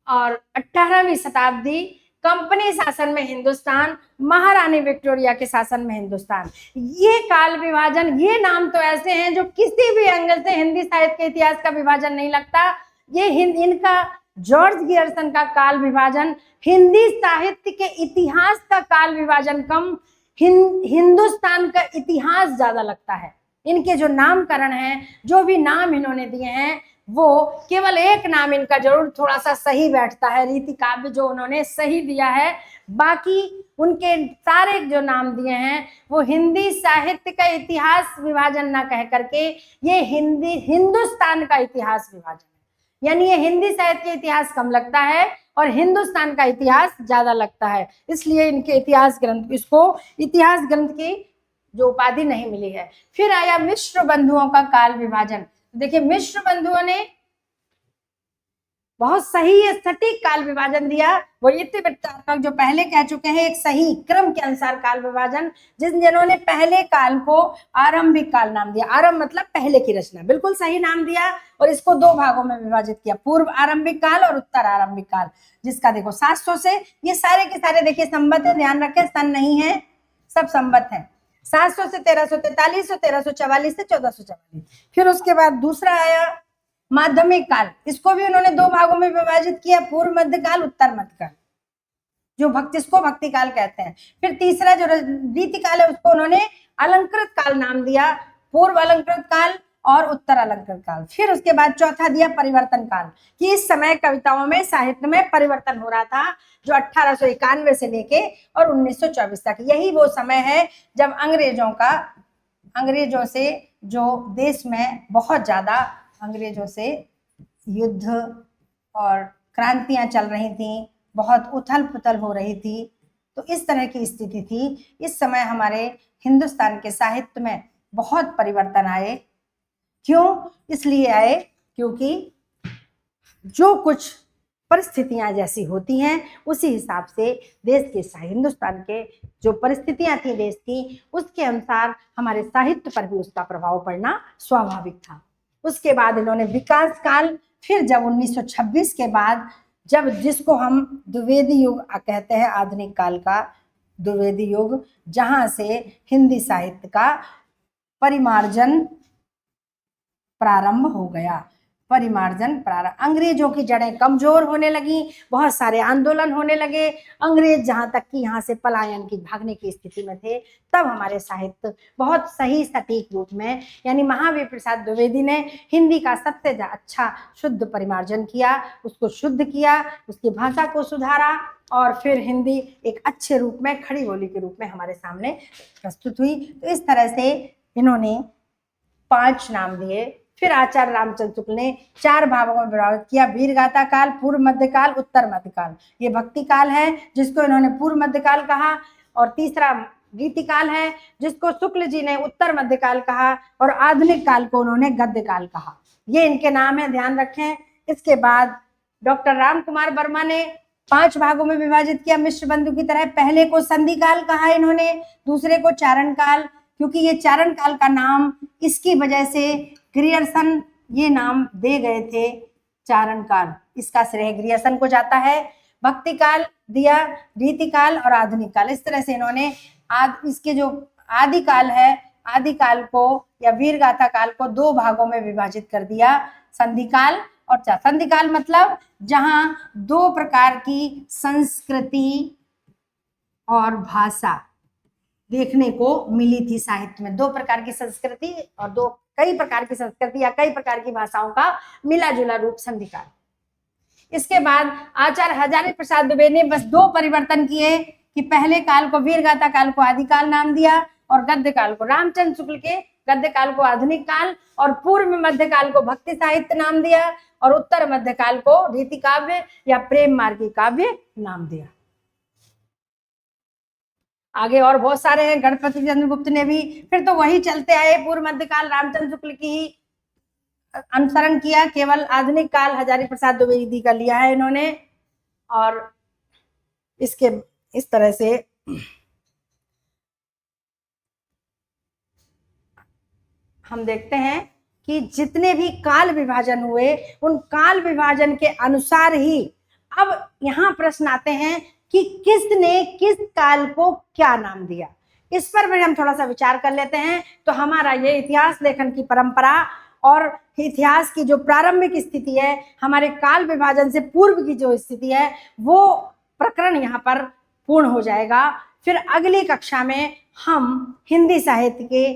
और 18वीं शताब्दी कंपनी शासन में हिंदुस्तान, महारानी विक्टोरिया के शासन में हिंदुस्तान। ये काल विभाजन, ये नाम तो ऐसे हैं जो किसी भी एंगल से हिंदी साहित्य के इतिहास का विभाजन नहीं लगता। ये इनका जॉर्ज गियर्सन का काल विभाजन हिंदी साहित्य के इतिहास का काल विभाजन कम, हिंदुस्तान का इतिहास ज्यादा लगता है। इनके जो नामकरण हैं, जो भी नाम इन्होंने दिए हैं, वो केवल एक नाम इनका जरूर थोड़ा सा सही बैठता है, रीति काव्य जो उन्होंने सही दिया है। बाकी उनके सारे जो नाम दिए हैं वो हिंदी साहित्य का इतिहास विभाजन ना कह करके ये हिंदुस्तान का इतिहास विभाजन है। यानी ये हिंदी साहित्य के इतिहास कम लगता है और हिंदुस्तान का इतिहास ज्यादा लगता है, इसलिए इनके इतिहास ग्रंथ, इसको इतिहास ग्रंथ की जो उपाधि नहीं मिली है। फिर आया मिश्र बंधुओं का काल विभाजन। देखिए, मिश्र बंधुओं ने बहुत सही सटीक काल विभाजन दिया। वो इतिवृत्तात्मक जो पहले कह चुके हैं, एक सही क्रम के अनुसार काल विभाजन, जिन्होंने पहले काल को आरंभिक काल नाम दिया। आरंभ मतलब पहले की रचना, बिल्कुल सही नाम दिया। और इसको दो भागों में विभाजित किया, पूर्व आरंभिक काल और उत्तर आरंभिक काल, जिसका देखो 700 से, ये सारे के सारे देखिए संबद्ध है, ध्यान रखें सन नहीं है, सब संबद्ध है। 700 से 1343 और 1344 से 1444। फिर उसके बाद दूसरा आया माध्यमिक काल, इसको भी उन्होंने दो भागों में विभाजित किया, पूर्व मध्य काल, उत्तर मध्य काल, जो इसको भक्ति काल कहते हैं। फिर तीसरा जो रीति काल है उसको उन्होंने अलंकृत काल नाम दिया, पूर्व अलंकृत काल और उत्तर अलंकृत काल। फिर उसके बाद चौथा दिया परिवर्तन काल, कि इस समय कविताओं में, साहित्य में परिवर्तन हो रहा था, जो 1891 से लेके और 1924 तक। यही वो समय है जब अंग्रेजों से जो देश में बहुत ज्यादा अंग्रेजों से युद्ध और क्रांतियां चल रही थी, बहुत उथल पुथल हो रही थी, तो इस तरह की स्थिति थी। इस समय हमारे हिंदुस्तान के साहित्य में बहुत परिवर्तन आए। क्यों? इसलिए आए क्योंकि जो कुछ परिस्थितियां जैसी होती हैं उसी हिसाब से देश के, हिंदुस्तान के जो परिस्थितियां थी देश की, उसके अनुसार हमारे साहित्य पर भी उसका प्रभाव पड़ना स्वाभाविक था। उसके बाद इन्होंने विकास काल, फिर जब 1926 के बाद, जब जिसको हम द्विवेदी युग कहते हैं, आधुनिक काल का द्विवेदी युग, जहां से हिंदी साहित्य का परिमार्जन प्रारंभ हो गया। अंग्रेजों की जड़ें कमजोर होने लगी, बहुत सारे आंदोलन होने लगे, अंग्रेज जहां तक कि यहाँ से पलायन की, भागने की स्थिति में थे, तब हमारे साहित्य बहुत सही सटीक रूप में, यानी महावीर प्रसाद द्विवेदी ने हिंदी का सबसे अच्छा शुद्ध परिमार्जन किया, उसको शुद्ध किया, उसकी भाषा को सुधारा, और फिर हिंदी एक अच्छे रूप में, खड़ी बोली के रूप में हमारे सामने प्रस्तुत हुई। तो इस तरह से इन्होंने 5 नाम दिए। फिर आचार्य रामचंद्र शुक्ल ने 4 भागों में विभाजित किया, वीरगाथा काल, पूर्व मध्य काल, उत्तर मध्य काल। ये भक्ति काल है जिसको इन्होंने पूर्व मध्य काल कहा, और तीसरा रीति काल है जिसको शुक्ल जी ने उत्तर मध्य काल कहा, और आधुनिक काल को उन्होंने गद्य काल कहा। ये इनके नाम है, ध्यान रखें। इसके बाद डॉक्टर राम कुमार वर्मा ने 5 भागों में विभाजित किया, मिश्र बंधु की तरह। पहले को संधि काल कहा इन्होंने, दूसरे को चारण काल, क्योंकि ये चारण काल का नाम इसकी वजह से ग्रियर्सन ये नाम दे गए थे, चारण काल, इसका श्रेय ग्रियर्सन को जाता है। भक्ति काल दिया, रीति काल और आधुनिक काल। इस तरह से इन्होंने इसके जो आदि काल है, आदि काल को या वीरगाथा काल को 2 भागों में विभाजित कर दिया, संधि काल और संधि काल मतलब जहां 2 प्रकार की संस्कृति और भाषा देखने को मिली थी साहित्य में। 2 प्रकार की संस्कृति और कई प्रकार की संस्कृति या कई प्रकार की भाषाओं का मिला जुला रूप, संधि काल। इसके बाद आचार्य हजारी प्रसाद दुबे ने बस 2 परिवर्तन किए, कि पहले काल को, वीरगाथा काल को आदि काल नाम दिया, और गद्य काल को, रामचंद्र शुक्ल के गद्य काल को आधुनिक काल, और पूर्व मध्य काल को भक्ति साहित्य नाम दिया, और उत्तर मध्य काल को रीति काव्य या प्रेम मार्गी काव्य नाम दिया। आगे और बहुत सारे हैं, गणपति चंद्रगुप्त ने भी, फिर तो वही चलते आए, पूर्व मध्य काल रामचंद्र शुक्ल की ही अनुसरण किया, केवल आधुनिक काल हजारी प्रसाद द्विवेदी का लिया है इन्होंने। और इसके इस तरह से हम देखते हैं कि जितने भी काल विभाजन हुए, उन काल विभाजन के अनुसार ही अब यहाँ प्रश्न आते हैं कि किसने किस काल को क्या नाम दिया। इस पर भी हम थोड़ा सा विचार कर लेते हैं। तो हमारा ये इतिहास लेखन की परंपरा और इतिहास की जो प्रारंभिक स्थिति है, हमारे काल विभाजन से पूर्व की जो स्थिति है, वो प्रकरण यहाँ पर पूर्ण हो जाएगा। फिर अगली कक्षा में हम हिंदी साहित्य के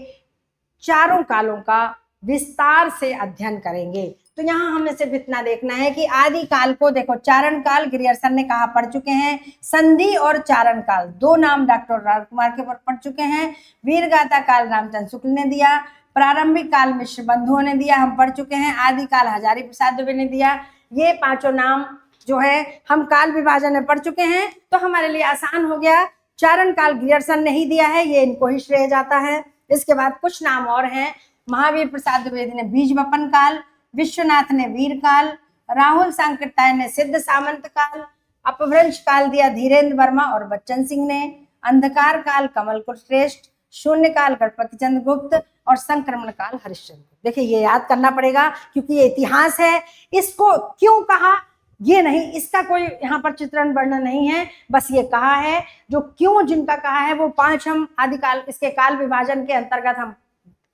चारों कालों का विस्तार से अध्ययन करेंगे। तो यहाँ हमें सिर्फ इतना देखना है कि आदि काल को देखो, चारण काल ग्रियर्सन ने कहा पढ़ चुके हैं, संधि और चारण काल दो नाम डॉक्टर राजकुमार के पढ़ चुके हैं, वीरगाथा काल रामचंद्र शुक्ल ने दिया, प्रारंभिक काल मिश्र बंधुओं ने दिया, हम पढ़ चुके हैं, आदि काल हजारी प्रसाद दुबे ने दिया। ये पांचों नाम जो है हम काल विभाजन में पढ़ चुके हैं, तो हमारे लिए आसान हो गया। चारण काल ग्रियर्सन ने ही दिया है, ये इनको ही श्रेय जाता है। इसके बाद कुछ नाम और हैं, महावीर प्रसाद द्विवेदी ने बीज वपन काल, विश्वनाथ ने वीर काल, राहुल सांकृत्यायन ने सिद्ध सामंत काल, अपभ्रंश काल दिया धीरेन्द्र वर्मा और बच्चन सिंह ने, अंधकार काल कमल कुलश्रेष्ठ, शून्य काल गणपति चंद्र गुप्त और संक्रमण काल हरिश्चंद्र। देखिए ये याद करना पड़ेगा क्योंकि ये इतिहास है। इसको क्यों कहा ये नहीं, इसका कोई यहाँ पर चित्रण वर्णन नहीं है, बस ये कहा है। जो क्यों जिनका कहा है वो पांच हम आदिकाल इसके काल विभाजन के अंतर्गत हम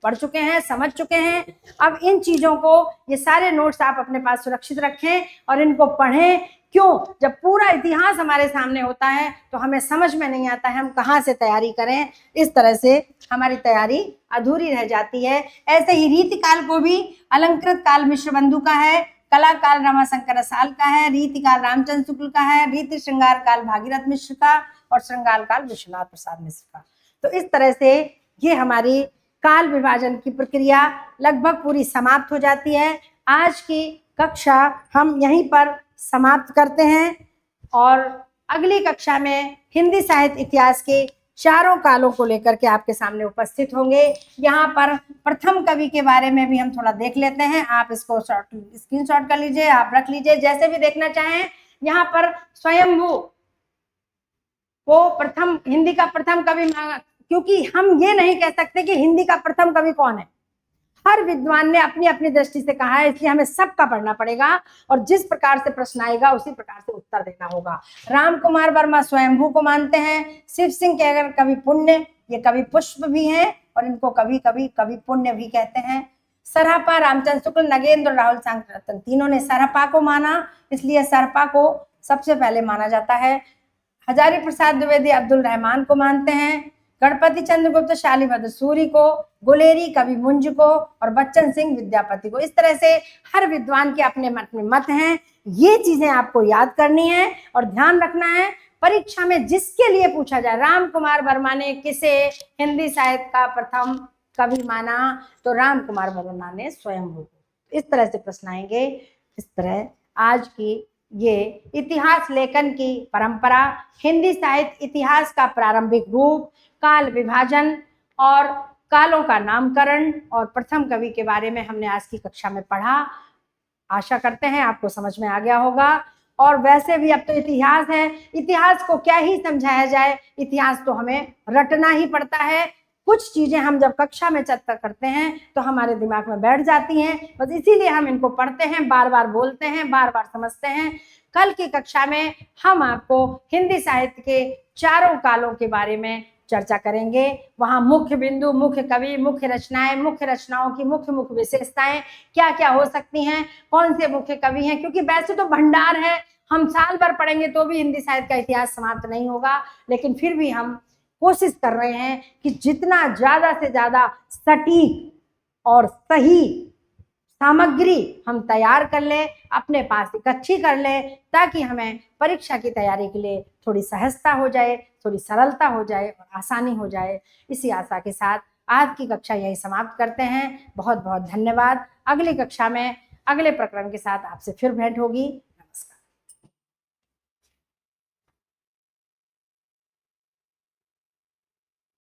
पढ़ चुके हैं, समझ चुके हैं। अब इन चीजों को, ये सारे नोट्स आप अपने पास सुरक्षित रखें और इनको पढ़ें। क्यों, जब पूरा इतिहास हमारे सामने होता है तो हमें समझ में नहीं आता है हम कहाँ से तैयारी करें, इस तरह से हमारी तैयारी अधूरी रह जाती है। ऐसे ही रीति काल को भी अलंकृत काल मिश्र बंधु का है, कला काल रमाशंकर साल का है, रीति काल रामचंद्र शुक्ल का है, रीति श्रृंगार काल भागीरथ मिश्र का और श्रृंगार काल विश्वनाथ प्रसाद मिश्र का। तो इस तरह से ये हमारी काल विभाजन की प्रक्रिया लगभग पूरी समाप्त हो जाती है। आज की कक्षा हम यहीं पर समाप्त करते हैं और अगली कक्षा में हिंदी साहित्य इतिहास के चारों कालों को लेकर के आपके सामने उपस्थित होंगे। यहाँ पर प्रथम कवि के बारे में भी हम थोड़ा देख लेते हैं। आप इसको स्क्रीनशॉट कर लीजिए, आप रख लीजिए, जैसे भी देखना चाहें। यहाँ पर स्वयंभू को प्रथम, हिंदी का प्रथम कवि, क्योंकि हम ये नहीं कह सकते कि हिंदी का प्रथम कवि कौन है। हर विद्वान ने अपनी अपनी दृष्टि से कहा है, इसलिए हमें सबका पढ़ना पड़ेगा और जिस प्रकार से प्रश्न आएगा उसी प्रकार से उत्तर देना होगा। राम कुमार वर्मा स्वयंभू को मानते हैं। शिव सिंह के अगर कवि पुण्य, ये कवि पुष्प भी हैं और इनको कभी कभी कवि पुण्य भी कहते हैं। सरहपा रामचंद्र शुक्ल, नगेंद्र और राहुल सांकृत्यायन तीनों ने सरहपा को माना, इसलिए सरहपा को सबसे पहले माना जाता है। हजारी प्रसाद द्विवेदी अब्दुल रहमान को मानते हैं, गणपति चंद्र गुप्त शालीभद्र सूरी को, गुलेरी कवि मुंज को और बच्चन सिंह विद्यापति को। इस तरह से हर विद्वान के अपने मत हैं। ये चीजें आपको याद करनी है और ध्यान रखना है। परीक्षा में जिसके लिए पूछा जाए, राम कुमार वर्मा ने किसे हिंदी साहित्य का प्रथम कवि माना, तो राम कुमार वर्मा ने स्वयंभू को। इस तरह से प्रश्न आएंगे। इस तरह आज की ये इतिहास लेखन की परंपरा, हिंदी साहित्य इतिहास का प्रारंभिक रूप, काल विभाजन और कालों का नामकरण और प्रथम कवि के बारे में हमने आज की कक्षा में पढ़ा। आशा करते हैं आपको समझ में आ गया होगा। और वैसे भी अब तो इतिहास है, इतिहास को क्या ही समझाया जाए, इतिहास तो हमें रटना ही पड़ता है। कुछ चीजें हम जब कक्षा में चर्चा करते हैं तो हमारे दिमाग में बैठ जाती हैं, बस इसीलिए हम इनको पढ़ते हैं, बार बार बोलते हैं, बार बार समझते हैं। कल की कक्षा में हम आपको हिंदी साहित्य के चारों कालों के बारे में चर्चा करेंगे। वहाँ मुख्य बिंदु, मुख्य कवि, मुख्य रचनाएं, मुख्य रचनाओं की मुख्य मुख्य विशेषताएं क्या क्या हो सकती हैं, कौन से मुख्य कवि हैं। क्योंकि वैसे तो भंडार है, हम साल भर पढ़ेंगे तो भी हिंदी साहित्य का इतिहास समाप्त नहीं होगा, लेकिन फिर भी हम कोशिश कर रहे हैं कि जितना ज्यादा से ज्यादा सटीक और सही सामग्री हम तैयार कर लें, अपने पास इकट्ठी कर लें, ताकि हमें परीक्षा की तैयारी के लिए थोड़ी सहजता हो जाए, थोड़ी सरलता हो जाए और आसानी हो जाए। इसी आशा के साथ आज की कक्षा यही समाप्त करते हैं। बहुत बहुत धन्यवाद। अगली कक्षा में अगले प्रकरण के साथ आपसे फिर भेंट होगी।